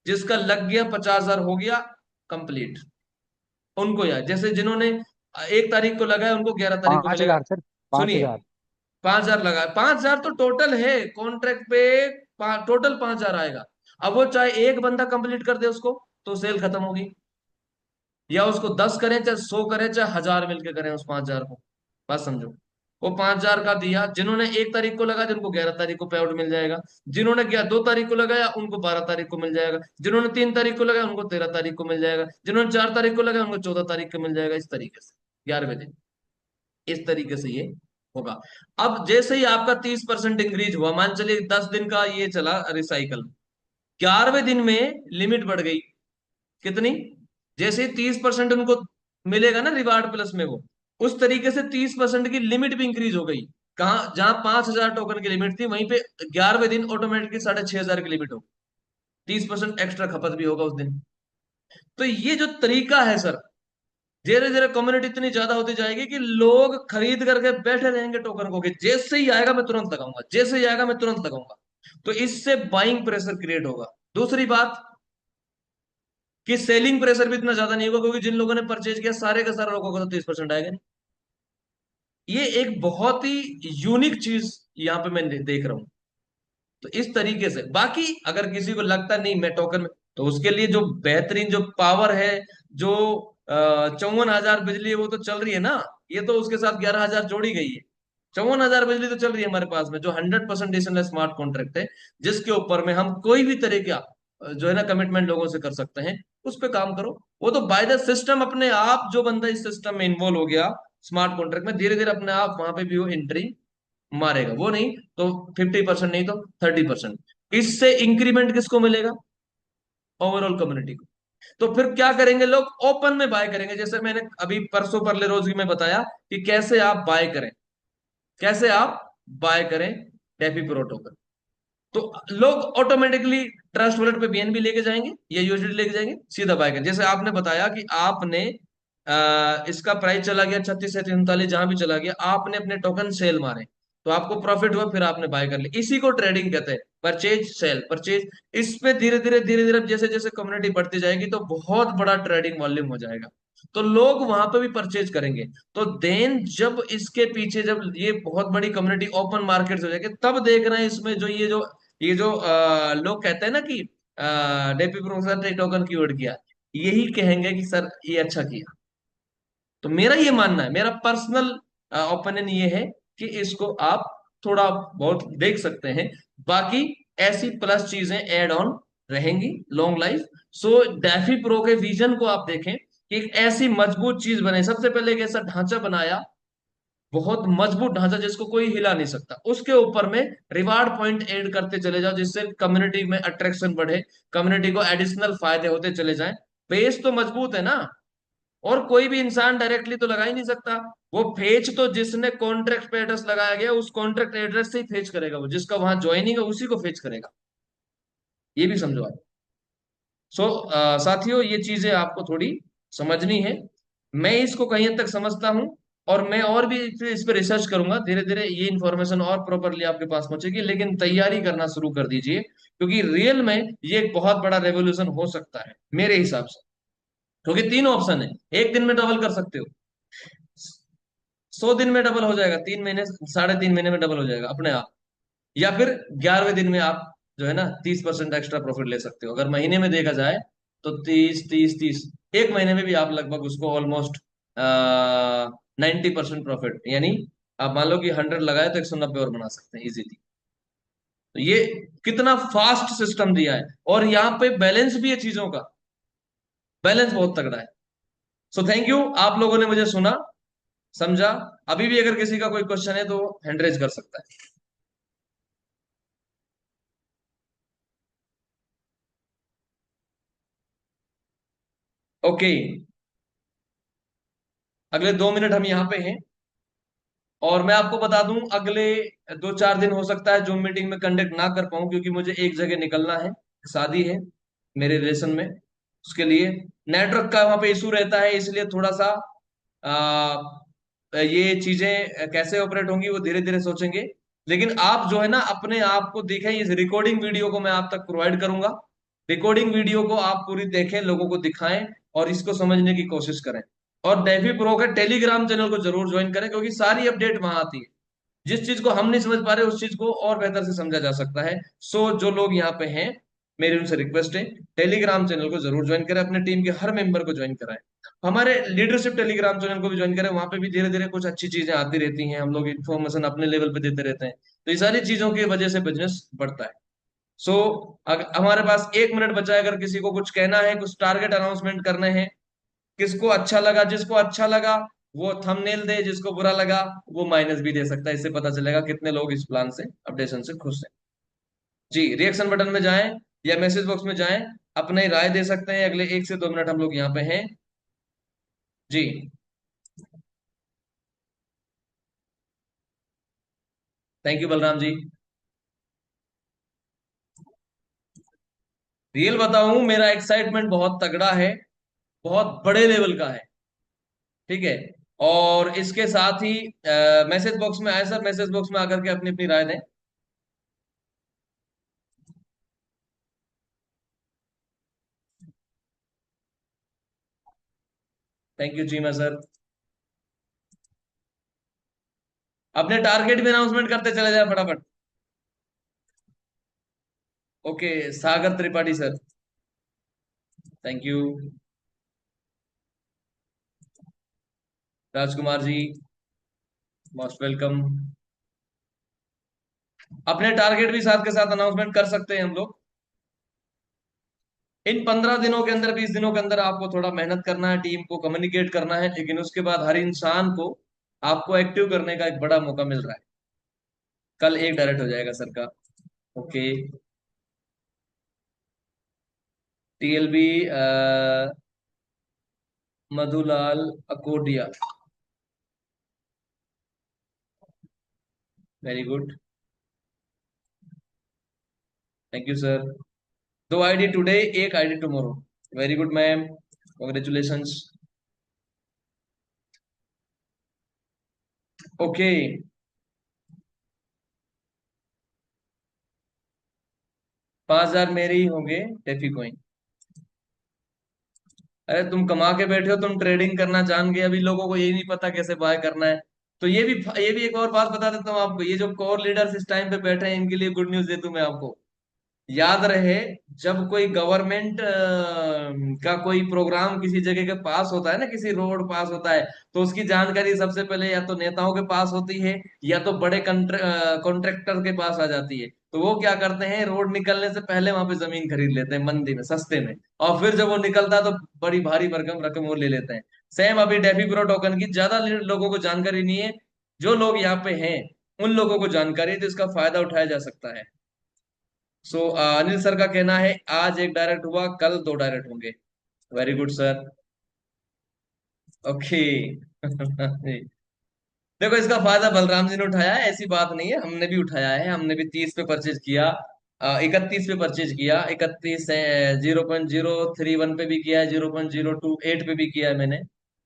जिसका लग गया 50,000 हो गया कंप्लीट। उनको यार, जैसे जिन्होंने 1 तारीख को लगाया उनको 11 तारीख को पांच मिलेगा। हजार सर, पांच सुनिए, हजार 5,000 लगा, 5,000 तो टोटल है कॉन्ट्रैक्ट पे, टोटल 5,000 आएगा। अब वो चाहे एक बंदा कंप्लीट कर दे उसको, तो सेल खत्म होगी, या उसको 10 करें, चाहे 100 करें, चाहे 1,000 मिलके करें उस 5,000 को। बात समझो, वो 5,000 का दिया, जिन्होंने 1 तारीख को लगा उनको 11 तारीख को पे आउट मिल जाएगा, जिन्होंने 2 तारीख को लगाया उनको 12 तारीख को मिल जाएगा, जिन्होंने 3 तारीख को लगाया उनको 13 तारीख को मिल जाएगा, जिन्होंने 4 तारीख को लगाया उनको 14 तारीख को मिल जाएगा, इस तरीके से 11वें दिन, इस तरीके से ये होगा। अब जैसे ही आपका 30% इंक्रीज हुआ, मान चलिए 10 दिन का ये चला रिसाइकल, 11वें दिन में लिमिट बढ़ गई, कितनी, जैसे 30% उनको मिलेगा ना रिवार्ड प्लस में, वो उस तरीके से 30% की लिमिट भी इंक्रीज हो गई। कहा, जहां 5,000 टोकन की लिमिट थी, वहीं पे 11वें दिन ऑटोमेटिकली 6,500 की लिमिट हो, 30% एक्स्ट्रा खपत भी होगा उस दिन। तो ये जो तरीका है सर, धीरे धीरे कम्युनिटी इतनी ज्यादा होती जाएगी कि लोग खरीद करके बैठे रहेंगे टोकन को, कि जैसे ही आएगा मैं तुरंत लगाऊंगा, जैसे ही आएगा मैं तुरंत लगाऊंगा। तो इससे बाइंग प्रेशर क्रिएट होगा। दूसरी बात, कि सेलिंग प्रेशर भी इतना ज्यादा नहीं होगा, क्योंकि जिन लोगों ने परचेज किया सारे के सारे लोगों को तो 30% आएगा नहीं। ये एक बहुत ही यूनिक चीज यहाँ पे मैं देख रहा हूं। तो इस तरीके से, बाकी अगर किसी को लगता नहीं मैं टोकन में, तो उसके लिए जो बेहतरीन जो पावर है, जो 54,000 बिजली है, वो तो चल रही है ना। ये तो उसके साथ 11,000 जोड़ी गई है। 54,000 बिजली तो चल रही है हमारे पास में, जो 100% डिसेंट्रलाइज्ड स्मार्ट कॉन्ट्रैक्ट है, जिसके ऊपर में हम कोई भी तरह का जो है ना कमिटमेंट लोगों से कर सकते हैं। उस पे काम करो। वो तो बाय द सिस्टम अपने आप, जो बंदा इस सिस्टम में इन्वॉल्व हो गया स्मार्ट कॉन्ट्रैक्ट में, धीरे धीरे अपने आप वहां पे भी वो एंट्री मारेगा। वो नहीं तो 50%, नहीं तो 30%। इससे इंक्रीमेंट किसको मिलेगा? ओवरऑल कम्युनिटी को। तो फिर क्या करेंगे लोग? ओपन में बाय करेंगे। जैसे मैंने अभी परसों परले रोज ही में बताया कि कैसे आप बाय करें, कैसे आप बाय करें डेफी प्रो टोकन। तो लोग ऑटोमेटिकली ट्रस्ट वॉलेट पे बीएनबी लेके जाएंगे या यूएसडी लेके जाएंगे, सीधा बाय करें। जैसे आपने बताया कि आपने इसका प्राइस चला गया 36 से 39, जहां भी चला गया, आपने अपने टोकन सेल मारे, तो आपको प्रॉफिट हुआ, फिर आपने बाय कर लिया। इसी को ट्रेडिंग कहते हैं, परचेज सेल परचेज। इस पे धीरे धीरे जैसे जैसे कम्युनिटी बढ़ती जाएगी तो बहुत बड़ा ट्रेडिंग वॉल्यूम हो जाएगा, तो लोग वहां पे भी परचेज करेंगे। तो देन जब इसके पीछे, जब ये बहुत बड़ी कम्युनिटी ओपन मार्केट हो जाएगी, तब देख रहे हैं इसमें जो ये जो लोग कहते हैं ना कि डेपी प्रोफेसर ने टोकन की ओट किया, यही कहेंगे कि सर ये अच्छा किया। तो मेरा ये मानना है, मेरा पर्सनल ओपिनियन ये है कि इसको आप थोड़ा बहुत देख सकते हैं। बाकी ऐसी प्लस चीजें ऐड ऑन रहेंगी, लॉन्ग लाइफ। सो डेफी प्रो के विजन को आप देखें कि एक ऐसी मजबूत चीज बने। सबसे पहले एक ऐसा ढांचा बनाया, बहुत मजबूत ढांचा जिसको कोई हिला नहीं सकता। उसके ऊपर में रिवार्ड पॉइंट ऐड करते चले जाओ, जिससे कम्युनिटी में अट्रैक्शन बढ़े, कम्युनिटी को एडिशनल फायदे होते चले जाएं। बेस तो मजबूत है ना, और कोई भी इंसान डायरेक्टली तो लगा ही नहीं सकता। वो फेच तो जिसने कॉन्ट्रैक्ट पे एड्रेस लगाया गया, उस कॉन्ट्रैक्ट एड्रेस से ही फेच करेगा। वो जिसका वहां ज्वाइनिंग है उसी को फेच करेगा। ये भी समझो आप। सो साथियों, ये चीजें आपको थोड़ी समझनी है। मैं इसको कहीं हद तक समझता हूं, और मैं और भी इस पे रिसर्च करूंगा। धीरे धीरे ये इन्फॉर्मेशन और प्रॉपरली आपके पास पहुंचेगी, लेकिन तैयारी करना शुरू कर दीजिए, क्योंकि रियल में ये एक बहुत बड़ा रेवोल्यूशन हो सकता है मेरे हिसाब से। क्योंकि तीन ऑप्शन है, एक दिन में डबल कर सकते हो, 100 दिन में डबल हो जाएगा, 3 महीने 3.5 महीने में डबल हो जाएगा अपने आप, या फिर 11वें दिन में आप जो है ना 30% एक्स्ट्रा प्रॉफिट ले सकते हो। अगर महीने में देखा जाए तो 30 30 30, एक महीने में भी आप लगभग उसको ऑलमोस्ट 90% प्रॉफिट, यानी आप मान लो कि 100 लगाए तो 190 और बना सकते हैं इजीली। तो ये कितना फास्ट सिस्टम दिया है, और यहाँ पे बैलेंस भी है चीजों का, बैलेंस बहुत तगड़ा है। सो थैंक यू, आप लोगों ने मुझे सुना, समझा। अभी भी अगर किसी का कोई क्वेश्चन है तो हैंड रेज कर सकता है। ओके, अगले 2 मिनट हम यहाँ पे हैं। और मैं आपको बता दूं, अगले 2 4 दिन हो सकता है जूम मीटिंग में कंडक्ट ना कर पाऊं, क्योंकि मुझे एक जगह निकलना है, शादी है मेरे रिलेशन में। उसके लिए नेटवर्क का वहां पे इशू रहता है, इसलिए थोड़ा सा ये चीजें कैसे ऑपरेट होंगी वो धीरे धीरे सोचेंगे। लेकिन आप जो है ना अपने आप को दिखें, इस रिकॉर्डिंग वीडियो को मैं आप तक प्रोवाइड करूंगा। रिकॉर्डिंग वीडियो को आप पूरी देखें, लोगों को दिखाएं, और इसको समझने की कोशिश करें। और डेफी प्रो के टेलीग्राम चैनल को जरूर ज्वाइन करें, क्योंकि सारी अपडेट वहां आती है। जिस चीज को हम नहीं समझ पा रहे उस चीज को और बेहतर से समझा जा सकता है। सो जो लोग यहाँ पे हैं, मेरी उनसे रिक्वेस्ट है, टेलीग्राम चैनल को जरूर ज्वाइन करें, अपने टीम के हर मेंबर को ज्वाइन कराएं। हमारे लीडरशिप टेलीग्राम चैनल को भी ज्वाइन करें, वहां पे भी धीरे धीरे कुछ अच्छी चीजें आती रहती हैं, हम लोग इन्फॉर्मेशन अपने लेवल पे देते रहते हैं। तो ये सारी चीजों की वजह से बिजनेस बढ़ता है। सो हमारे पास 1 मिनट बचा है, अगर किसी को कुछ कहना है, कुछ टारगेट अनाउंसमेंट करने हैं। किसको अच्छा लगा? जिसको अच्छा लगा वो थंबनेल दे, जिसको बुरा लगा वो माइनस भी दे सकता है। इससे पता चलेगा कितने लोग इस प्लान से, अपडेशन से खुश हैं। जी, रिएक्शन बटन में जाएं या मैसेज बॉक्स में जाएं, अपनी राय दे सकते हैं। अगले 1 से 2 मिनट हम लोग यहाँ पे हैं। जी, thank you Balram ji. Real बताऊं, मेरा एक्साइटमेंट बहुत तगड़ा है, बहुत बड़े लेवल का है। ठीक है, और इसके साथ ही मैसेज बॉक्स में आए सर, मैसेज बॉक्स में आकर के अपनी अपनी राय दें। थैंक यू जी मैं सर। अपने टारगेट भी अनाउंसमेंट करते चले जाए फटाफट। Okay, Sagar Tripathi sir, thank you. Rajkumar ji, most welcome. अपने टारगेट भी साथ के साथ अनाउंसमेंट कर सकते हैं हम लोग। इन 15 दिनों के अंदर, 20 दिनों के अंदर आपको थोड़ा मेहनत करना है, टीम को कम्युनिकेट करना है, लेकिन उसके बाद हर इंसान को आपको एक्टिव करने का एक बड़ा मौका मिल रहा है। कल एक डायरेक्ट हो जाएगा सर का। Okay. TLB Madhulal Akodia, very good, thank you sir. 2 ID today, एक ID tomorrow, very good ma'am, congratulations. Okay. 5,000 मेरे ही होंगे डेफी कोइन। अरे तुम कमा के बैठे हो, तुम ट्रेडिंग करना जान गए, अभी लोगों को यही नहीं पता कैसे बाय करना है। तो ये भी एक और बात बता देता हूँ आपको, ये जो कोर लीडर्स इस टाइम पे बैठे हैं, इनके लिए गुड न्यूज दे दूं मैं आपको। याद रहे, जब कोई गवर्नमेंट का कोई प्रोग्राम किसी जगह के पास होता है ना, किसी रोड पास होता है, तो उसकी जानकारी सबसे पहले या तो नेताओं के पास होती है, या तो बड़े कॉन्ट्रैक्टर के पास आ जाती है। तो वो क्या करते हैं, रोड निकलने से पहले वहां पे जमीन खरीद लेते हैं मंदी में, सस्ते में। और फिर जब वो निकलता है तो बड़ी भारी भरकम रकम वो ले लेते हैं। सेम अभी डेफी प्रो टोकन की ज्यादा लोगों को जानकारी नहीं है। जो लोग यहाँ पे हैं, उन लोगों को जानकारी है, तो इसका फायदा उठाया जा सकता है। सो अनिल सर का कहना है आज एक डायरेक्ट हुआ, कल 2 डायरेक्ट होंगे। Very good sir. ओके। देखो, इसका फायदा बलराम जी ने उठाया है, ऐसी बात नहीं है, हमने भी उठाया है। हमने भी 30 पे परचेज किया, 31 पे परचेज किया, 31 0.031 पे भी किया है, 0.028 पे भी किया है मैंने,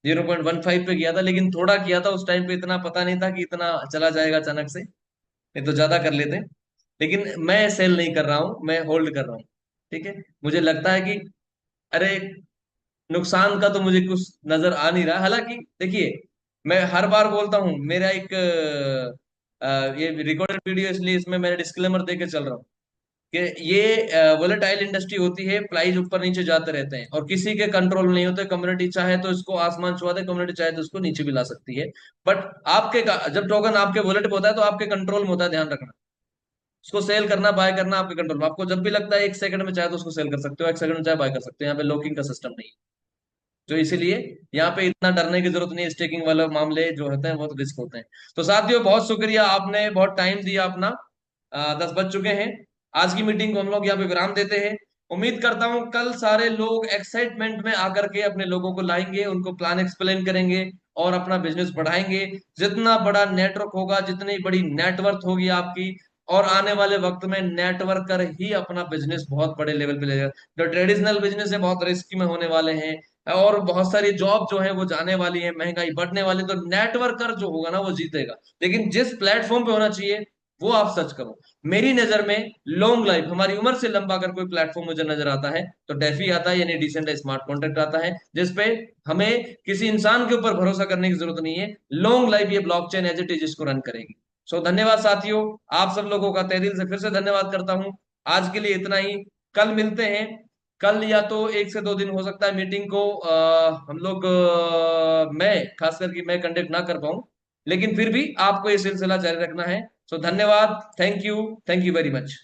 0.15 पे किया था, लेकिन थोड़ा किया था उस टाइम पे, इतना पता नहीं था कि इतना चला जाएगा अचानक से, नहीं तो ज्यादा कर लेते। लेकिन मैं सेल नहीं कर रहा हूं, मैं होल्ड कर रहा हूँ। ठीक है। मुझे लगता है कि अरे, नुकसान का तो मुझे कुछ नजर आ नहीं रहा। हालांकि देखिए, मैं हर बार बोलता हूँ, मेरा एक ये रिकॉर्डेड वीडियो, इसलिए इसमें मैं डिस्क्लेमर दे के चल रहा हूँ कि ये वोलेटाइल इंडस्ट्री होती है, प्राइस ऊपर नीचे जाते रहते हैं और किसी के कंट्रोल नहीं होते। कम्युनिटी चाहे तो इसको आसमान छुआ दे, कम्युनिटी चाहे तो इसको नीचे भी ला सकती है। बट जब टोकन आपके वॉलेट पे होता है तो आपके कंट्रोल में होता है, ध्यान रखना। उसको सेल करना, बाय करना आपके कंट्रोल में। आपको जब भी लगता है 1 सेकंड में चाहे तो उसको सेल कर सकते हो, 1 सेकंड में चाहे बाय कर सकते हो। यहाँ पे लॉकिंग का सिस्टम नहीं है, तो इसीलिए यहाँ पे इतना डरने की जरूरत नहीं है। स्टेकिंग वाले मामले जो होते हैं बहुत रिस्क होते हैं। तो साथियों, बहुत शुक्रिया, आपने बहुत टाइम दिया अपना। 10 बज चुके हैं। आज की मीटिंग को हम लोग यहाँ पे विराम देते हैं। उम्मीद करता हूँ कल सारे लोग एक्साइटमेंट में आकर के अपने लोगों को लाएंगे, उनको प्लान एक्सप्लेन करेंगे और अपना बिजनेस बढ़ाएंगे। जितना बड़ा नेटवर्क होगा, जितनी बड़ी नेटवर्थ होगी आपकी, और आने वाले वक्त में नेटवर्क कर ही अपना बिजनेस बहुत बड़े लेवल पे ले जाएगा। जो ट्रेडिशनल बिजनेस है बहुत रिस्क में होने वाले हैं, और बहुत सारी जॉब जो है वो जाने वाली है, महंगाई बढ़ने वाली, तो नेटवर्कर जो होगा ना वो जीतेगा। लेकिन जिस प्लेटफॉर्म पे होना चाहिए वो आप सर्च करो। मेरी नजर में लॉन्ग लाइफ, हमारी उम्र से लंबा अगर कोई प्लेटफॉर्म मुझे नजर आता है तो डेफी आता है, यानी डिसेंट्रलाइज्ड स्मार्ट कॉन्ट्रैक्ट आता है, जिसपे हमें किसी इंसान के ऊपर भरोसा करने की जरूरत नहीं है। लॉन्ग लाइफ ये ब्लॉकचेन एज इट इज इसको रन करेगी। सो धन्यवाद साथियों, आप सब लोगों का तहे दिल से फिर से धन्यवाद करता हूं। आज के लिए इतना ही। कल मिलते हैं। कल या तो 1 से 2 दिन हो सकता है मीटिंग को हम लोग मैं खास करके मैं कंडक्ट ना कर पाऊं, लेकिन फिर भी आपको ये सिलसिला जारी रखना है। सो धन्यवाद, थैंक यू वेरी मच।